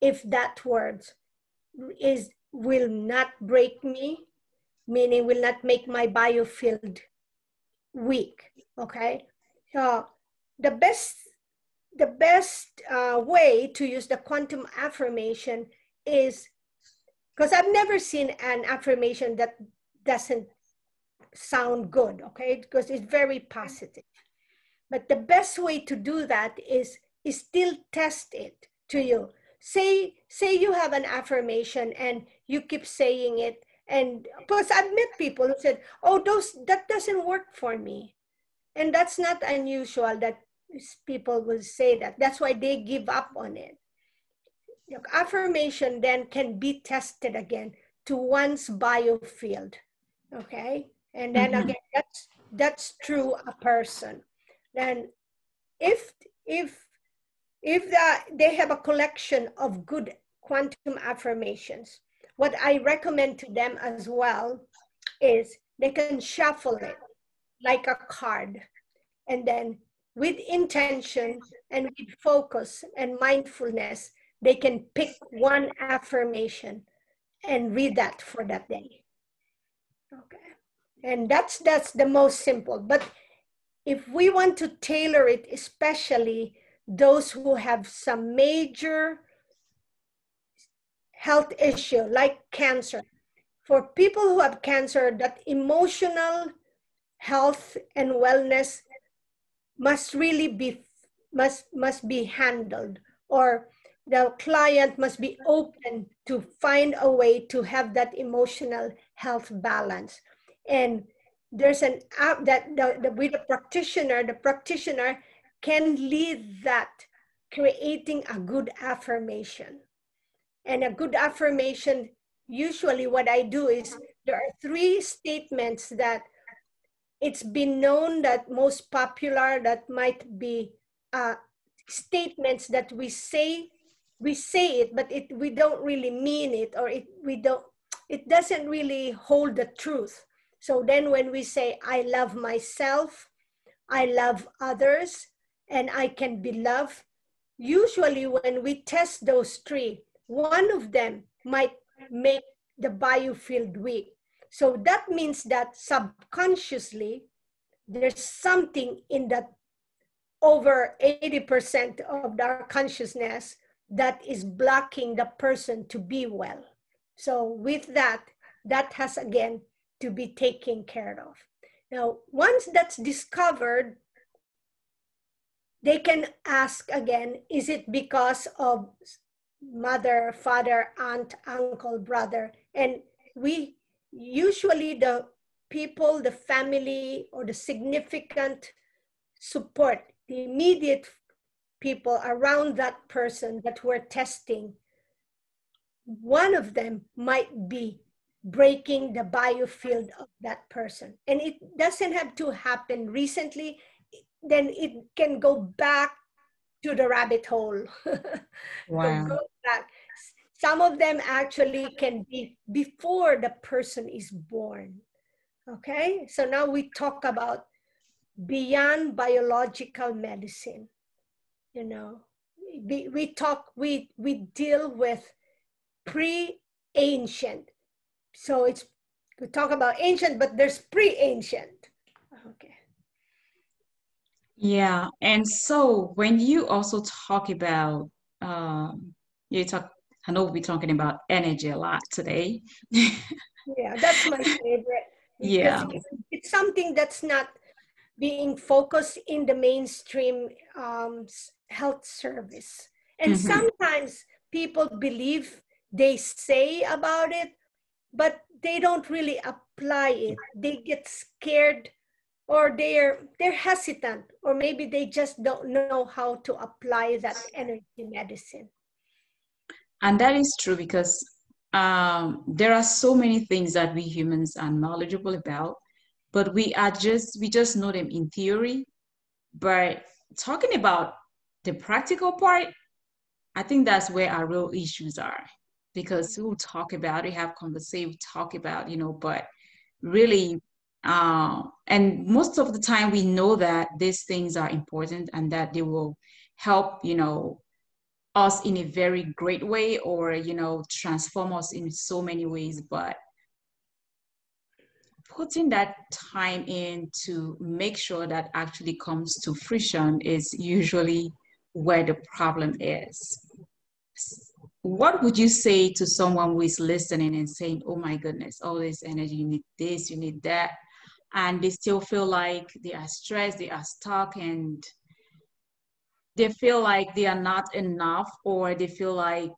if that word will not break me, meaning will not make my biofield weak. Okay, so the best way to use the quantum affirmation is, because I've never seen an affirmation that doesn't sound good, okay, because it's very positive. But the best way to do that is still test it to you. Say you have an affirmation and you keep saying it, and because I've met people who said, oh, that doesn't work for me. And that's not unusual that people will say that. That's why they give up on it. Affirmation then can be tested again to one's biofield, okay? And then again, that's true a person. Then if they have a collection of good quantum affirmations, what I recommend to them as well is they can shuffle it like a card, and then with intention and with focus and mindfulness, they can pick one affirmation and read that for that day. Okay, and that's the most simple. But if we want to tailor it, especially those who have some major health issue like cancer, for people who have cancer, that emotional health and wellness must really be handled, or the client must be open to find a way to have that emotional health balance. And there's an app that with the practitioner can lead that, creating a good affirmation. And a good affirmation, usually what I do is, there are 3 statements that it's been known that most popular, that might be statements that we say it, but we don't really mean it, or it doesn't really hold the truth. So then when we say, I love myself, I love others, and I can be loved, usually when we test those 3, one of them might make the biofield weak. So that means that subconsciously, there's something in that over 80% of our consciousness that is blocking the person to be well. So with that has again to be taken care of. Now, once that's discovered, they can ask again, is it because of mother, father, aunt, uncle, brother? And we usually, the people, the family, or the significant support, the immediate people around that person that we're testing, one of them might be breaking the biofield of that person. And it doesn't have to happen recently. Then it can go back to the rabbit hole. Wow. Go back. Some of them actually can be before the person is born. Okay, so now we talk about beyond biological medicine. You know, we deal with pre-ancient. So we talk about ancient, but there's pre-ancient. Okay. Yeah, and so when you also talk about you talk, I know we'll be talking about energy a lot today. Yeah, that's my favorite, because Yeah. it's something that's not being focused in the mainstream health service. And sometimes people believe, they say about it, but they don't really apply it. They get scared, or they're hesitant, or maybe they just don't know how to apply that energy medicine. And that is true because there are so many things that we humans are knowledgeable about, but we just know them in theory. But talking about the practical part, I think that's where our real issues are, because we'll talk about it, have conversation, talk about, but really And most of the time we know that these things are important and that they will help, us in a very great way, or, transform us in so many ways. But putting that time in to make sure that actually comes to fruition is usually where the problem is. What would you say to someone who is listening and saying, oh my goodness, all this energy, you need this, you need that, and they still feel like they are stressed, they are stuck, and they feel like they are not enough, or they feel like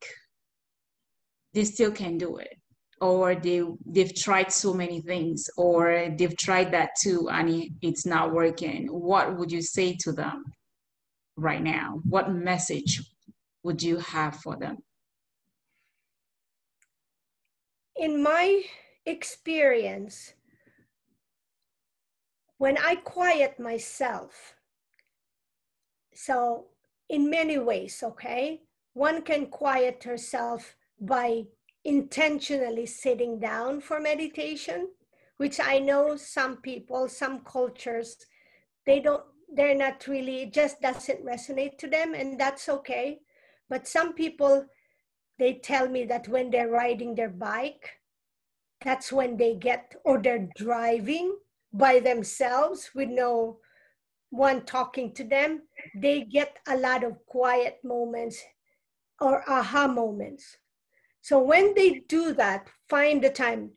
they still can do it, or they've tried so many things, or they've tried that too and it's not working? What would you say to them right now? What message would you have for them? In my experience, when I quiet myself, so in many ways, okay, one can quiet herself by intentionally sitting down for meditation, which I know some people, some cultures, they're not really, it just doesn't resonate to them, and that's okay. But some people, they tell me that when they're riding their bike, that's when they get, or they're driving by themselves with no one talking to them, they get a lot of quiet moments or aha moments. So when they do that, find the time.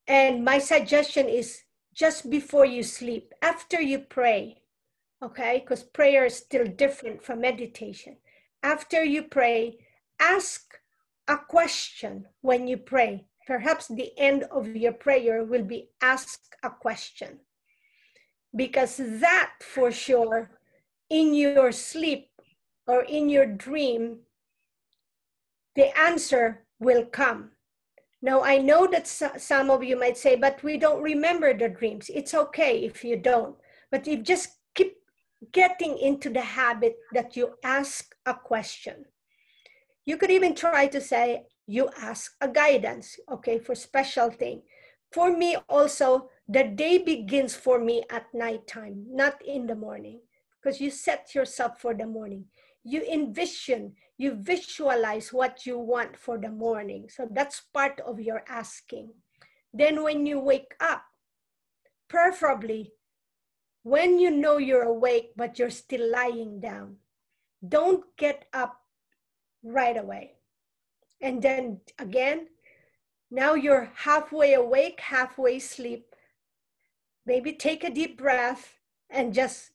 And my suggestion is just before you sleep, after you pray, okay? Because prayer is still different from meditation. After you pray, ask a question when you pray. Perhaps the end of your prayer will be ask a question. Because that for sure, in your sleep or in your dream, the answer will come. Now, I know that some of you might say, but we don't remember the dreams. It's okay if you don't, but you just keep getting into the habit that you ask a question. You could even try to say, you ask a guidance, okay, for special thing. For me also, the day begins for me at nighttime, not in the morning, because you set yourself for the morning. You envision, you visualize what you want for the morning. So that's part of your asking. Then when you wake up, preferably when you know you're awake, but you're still lying down, don't get up right away. And then again, now you're halfway awake, halfway asleep. Maybe take a deep breath and just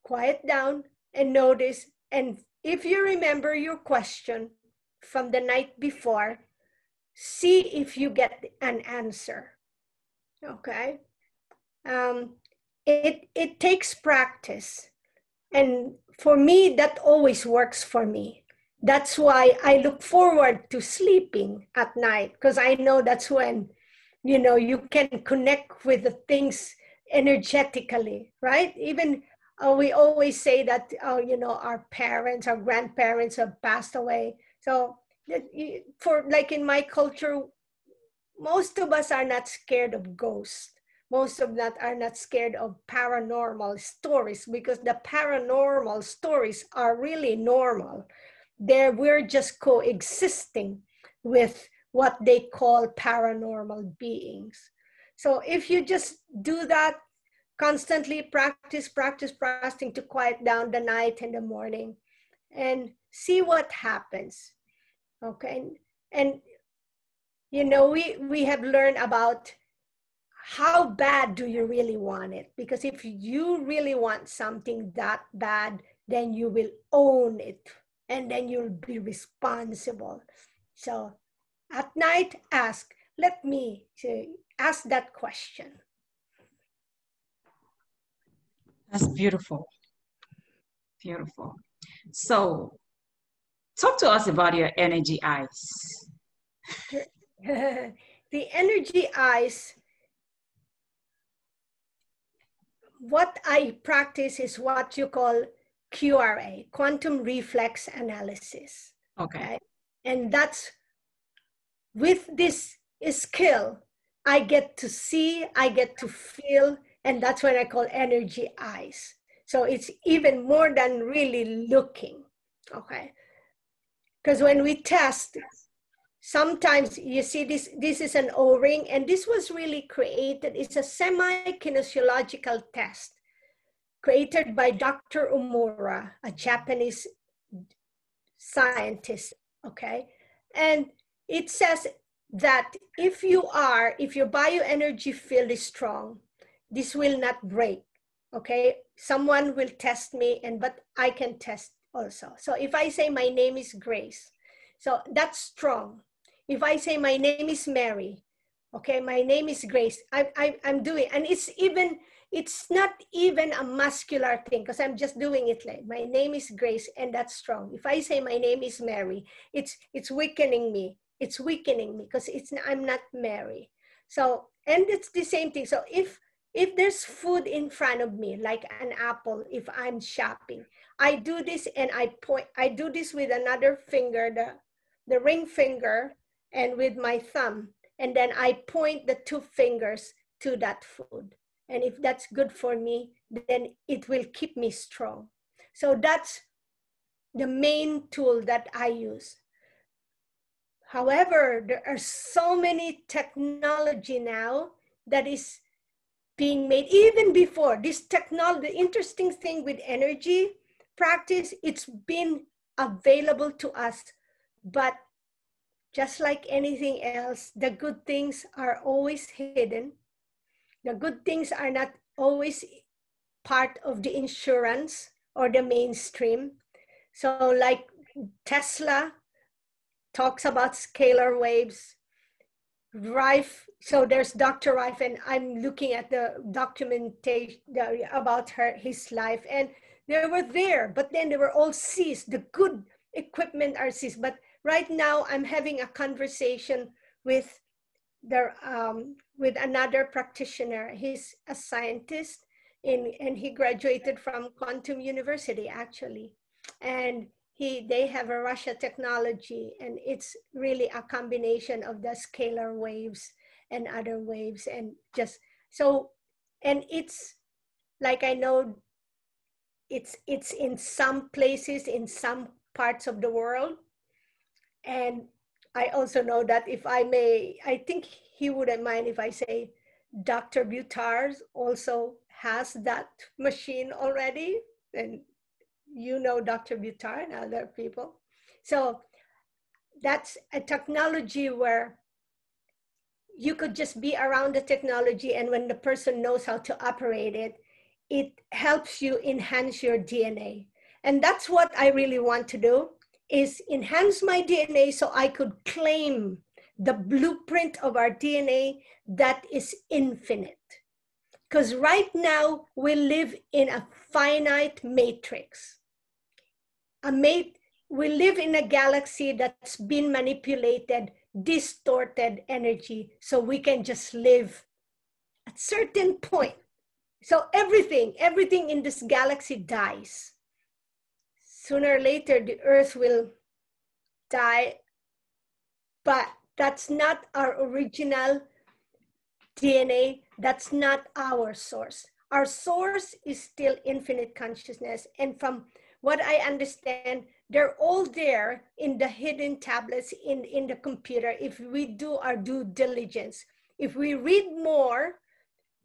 quiet down and notice. And if you remember your question from the night before, see if you get an answer, okay? It takes practice. And for me, that always works for me. That's why I look forward to sleeping at night, because I know that's when, you can connect with the things energetically, right? Even we always say that, our parents, our grandparents have passed away. So for like in my culture, most of us are not scared of ghosts. Most of that are not scared of paranormal stories, because the paranormal stories are really normal. We're just coexisting with what they call paranormal beings. So if you just do that constantly, practicing to quiet down the night and the morning, and see what happens. Okay. And we have learned about how bad do you really want it? Because if you really want something that bad, then you will own it, and then you'll be responsible. So at night, let me ask that question. That's beautiful. Beautiful. So talk to us about your energy eyes. The energy eyes, what I practice is what you call QRA, Quantum Reflex Analysis. Okay. And that's with this skill, I get to see, I get to feel, and that's what I call energy eyes. So it's even more than really looking, okay? Because when we test, sometimes you see this is an O-ring, and this was really created, it's a semi-kinesiological test created by Dr. Umura, a Japanese scientist, okay? And it says that if your bioenergy field is strong, this will not break, okay? Someone will test me, but I can test also. So if I say my name is Grace, so that's strong. If I say my name is Mary, okay, my name is Grace, I'm doing, and it's not even a muscular thing because I'm just doing it like my name is Grace, and that's strong. If I say my name is Mary, it's weakening me. It's weakening me because I'm not Mary. So, and it's the same thing. So if there's food in front of me, like an apple, if I'm shopping, I do this and I point. I do this with another finger, the ring finger, and with my thumb, and then I point the two fingers to that food. And if that's good for me, then it will keep me strong. So that's the main tool that I use. However, there are so many technology now that is being made even before this technology. The interesting thing with energy practice, it's been available to us, but just like anything else, the good things are always hidden. The good things are not always part of the insurance or the mainstream. So like Tesla talks about scalar waves. Rife, so there's Dr. Rife, and I'm looking at the documentation about his life, and they were there, but then they were all seized. The good equipment are seized. But right now I'm having a conversation with another practitioner. He's a scientist and he graduated from Quantum University actually. And they have a Russia technology, and it's really a combination of the scalar waves and other waves, and just so, and it's like, I know it's in some places, in some parts of the world. And I also know that if I may, I think he wouldn't mind if I say Dr. Butars also has that machine already. And you know Dr. Butar and other people. So that's a technology where you could just be around the technology, and when the person knows how to operate it, it helps you enhance your DNA. And that's what I really want to do, is enhance my DNA so I could claim the blueprint of our DNA that is infinite. Because right now we live in a finite matrix. We live in a galaxy that's been manipulated, distorted energy, so we can just live at certain point. So everything in this galaxy dies. Sooner or later, the Earth will die, but that's not our original DNA. That's not our source. Our source is still infinite consciousness. And from what I understand, they're all there in the hidden tablets in the computer if we do our due diligence. If we read more,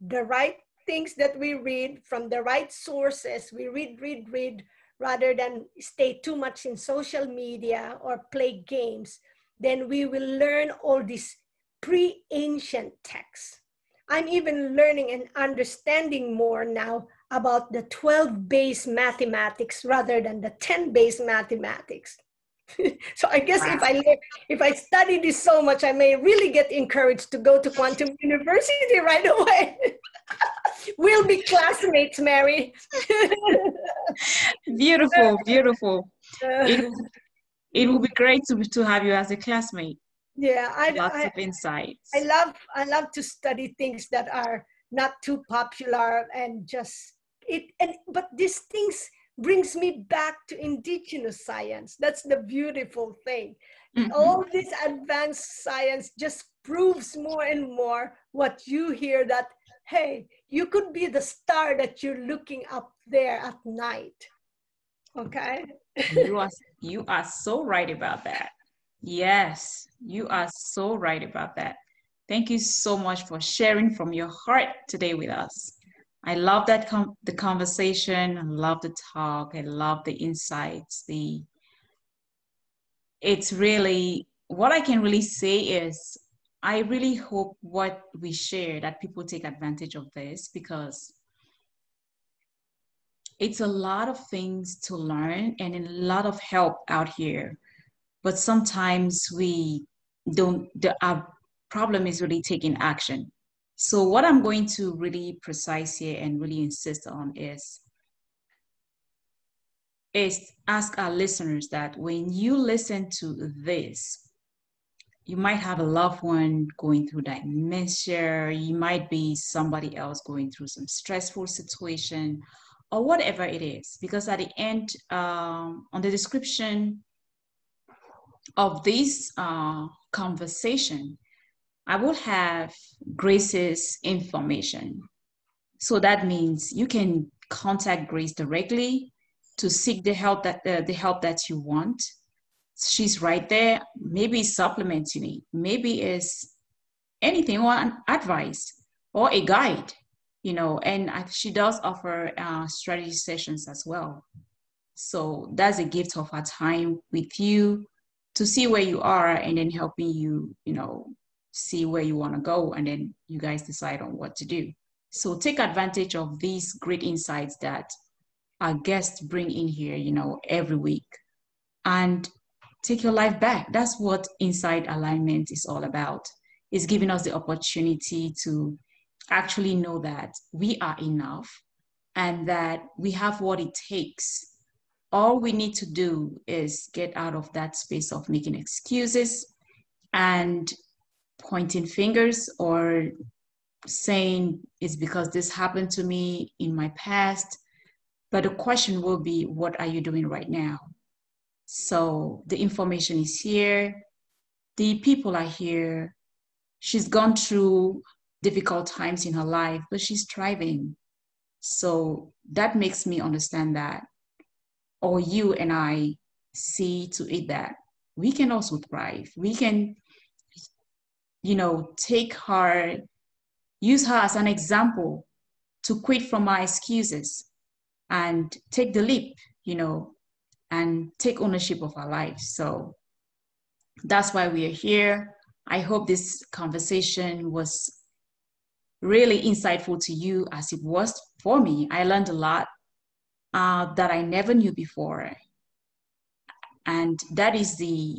the right things that we read from the right sources, we read, rather than stay too much in social media or play games, then we will learn all these pre-ancient texts. I'm even learning and understanding more now about the 12-base mathematics rather than the 10-base mathematics. So I guess if I study this so much, I may really get encouraged to go to Quantum University right away. We'll be classmates, Mary. Beautiful, beautiful. It will be great to have you as a classmate. Yeah, Lots of insights. I love to study things that are not too popular, and just but these things brings me back to indigenous science. That's the beautiful thing. all this advanced science just proves more and more what you hear, that, hey, you could be the star that you're looking up there at night. Okay. You are so right about that. Yes, you are so right about that. Thank you so much for sharing from your heart today with us. I love that the conversation. I love the talk. I love the insights. The It's really what I can really say is I really hope what we share that people take advantage of this because it's a lot of things to learn and a lot of help out here. But sometimes we don't, our problem is really taking action. So, what I'm going to really precise here and really insist on is ask our listeners that when you listen to this, you might have a loved one going through dementia, you might be somebody else going through some stressful situation, or whatever it is. Because at the end, on the description of this conversation, I will have Grace's information. So that means you can contact Grace directly to seek the help that you want. She's right there. Maybe supplements you need. Maybe it's anything or an advice or a guide, and she does offer strategy sessions as well. So that's a gift of her time with you to see where you are and then helping you, see where you want to go. And then you guys decide on what to do. So take advantage of these great insights that our guests bring in here, every week. And take your life back. That's what Inside Alignment is all about. It's giving us the opportunity to actually know that we are enough and that we have what it takes. All we need to do is get out of that space of making excuses and pointing fingers or saying it's because this happened to me in my past. But the question will be, what are you doing right now? So the information is here. The people are here. She's gone through difficult times in her life, but she's thriving. So that makes me understand that, or you and I see to it that we can also thrive. We can, take her, use her as an example to quit from our excuses and take the leap, and take ownership of our lives. So that's why we are here. I hope this conversation was really insightful to you as it was for me. I learned a lot that I never knew before. And that is the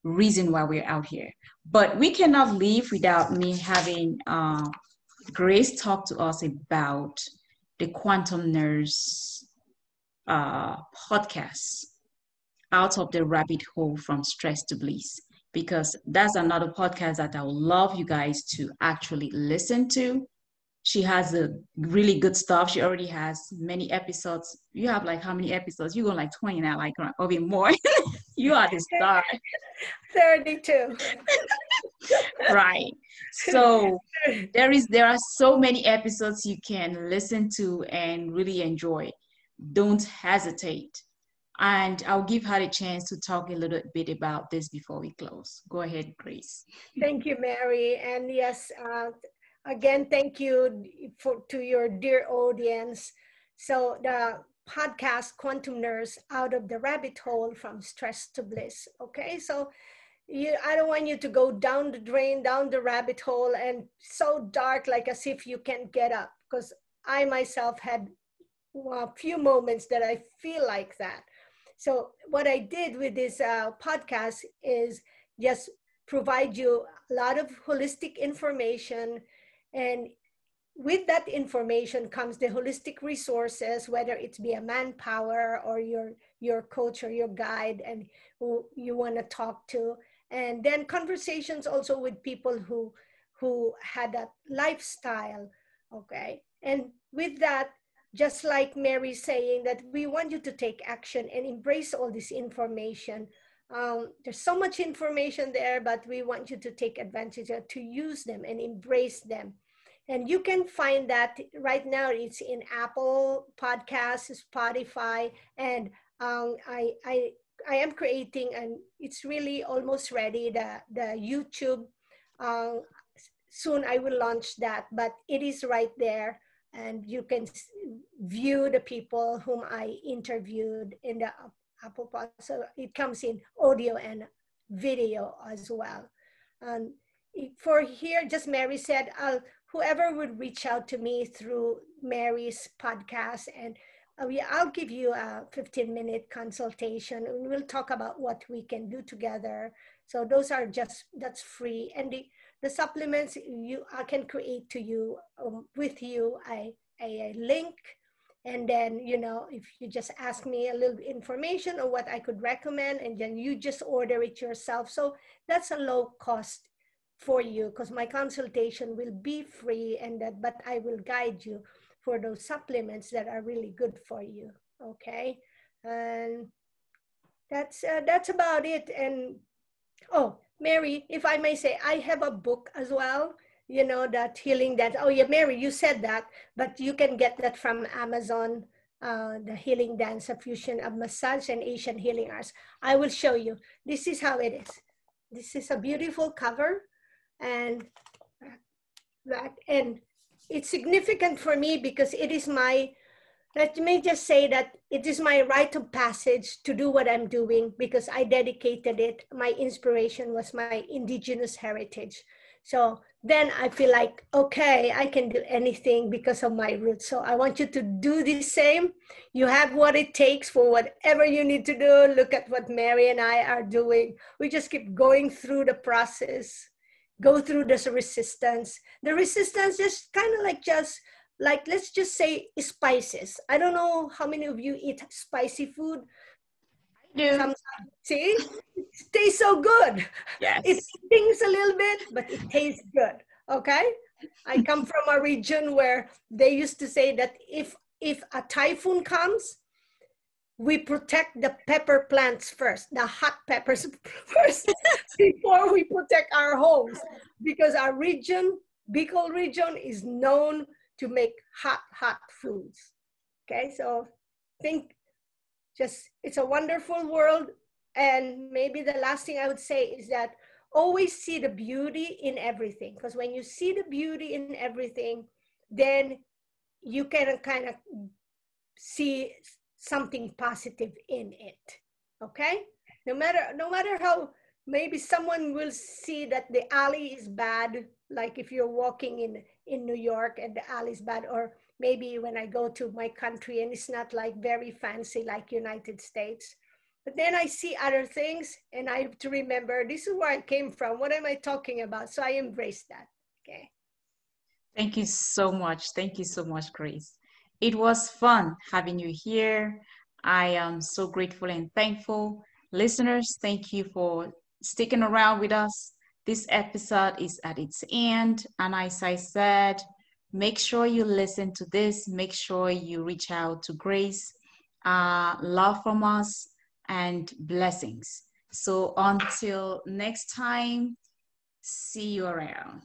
reason why we're out here. But we cannot leave without me having Grace talk to us about the Quantum Nurse podcast, Out of the Rabbit Hole from Stress to Bliss, because that's another podcast that I would love you guys to actually listen to. She has a really good stuff. She already has many episodes. You have like how many episodes? You go like 20 now, like or even more. You are the star. 32. Right. So there are so many episodes you can listen to and really enjoy. Don't hesitate. And I'll give her a chance to talk a little bit about this before we close. Go ahead, Grace. Thank you, Mary. And yes, again, thank you to your dear audience. So the podcast Quantum Nurse, Out of the Rabbit Hole from Stress to Bliss. Okay, so I don't want you to go down the drain, down the rabbit hole, and so dark, like as if you can't get up. Because I myself had a few moments that I feel like that. So what I did with this podcast is just provide you a lot of holistic information, and with that information comes the holistic resources, whether it's be a manpower or your coach or your guide and who you want to talk to, and then conversations also with people who had that lifestyle. Okay, and with that, just like Mary saying that we want you to take action and embrace all this information, There's so much information there, but we want you to take advantage of, to use them and embrace them. And you can find that right now. It's in Apple Podcasts, Spotify, and I am creating, and it's really almost ready, the YouTube. Soon I will launch that, but it is right there, and you can view the people whom I interviewed in the Apple Pod. So it comes in audio and video as well. And for here, just Mary said, whoever would reach out to me through Mary's podcast, and I'll give you a 15-minute consultation, and we'll talk about what we can do together. So those are that's free. And the supplements I can create to you, with you, a link. And then, if you just ask me a little information on what I could recommend, and then you just order it yourself. So that's a low cost for you, because my consultation will be free, but I will guide you for those supplements that are really good for you. Okay. And that's about it. And oh, Mary, if I may say, I have a book as well, that healing dance. Oh yeah, Mary, you said that, but you can get that from Amazon, the healing dance, a fusion of massage and Asian healing arts. I will show you. This is how it is. This is a beautiful cover, and it's significant for me because it is let me just say that it is my rite of passage to do what I'm doing, because I dedicated it. My inspiration was my indigenous heritage. So then I feel like, okay, I can do anything because of my roots. So I want you to do the same. You have what it takes for whatever you need to do. Look at what Mary and I are doing. We just keep going through the process, go through this resistance. The resistance is kind of like, let's just say spices. I don't know how many of you eat spicy food. I do. Sometimes, see, it tastes so good. Yes. It stings a little bit, but it tastes good. Okay. I come from a region where they used to say that if a typhoon comes, we protect the pepper plants first, the hot peppers first, before we protect our homes, because our region, Bicol region, is known to make hot foods. Okay, so it's a wonderful world. And maybe the last thing I would say is that always see the beauty in everything, because when you see the beauty in everything, then you can kind of see something positive in it. Okay, no matter how maybe someone will see that the alley is bad, like if you're walking in New York and the alley is bad, or maybe when I go to my country and it's not like very fancy like United States, but then I see other things and I have to remember, this is where I came from. What am I talking about? So I embrace that. Okay. Thank you so much. Thank you so much, Grace. It was fun having you here. I am so grateful and thankful. Listeners, thank you for sticking around with us. This episode is at its end. And as I said, make sure you listen to this. Make sure you reach out to Grace. Love from us and blessings. So until next time, see you around.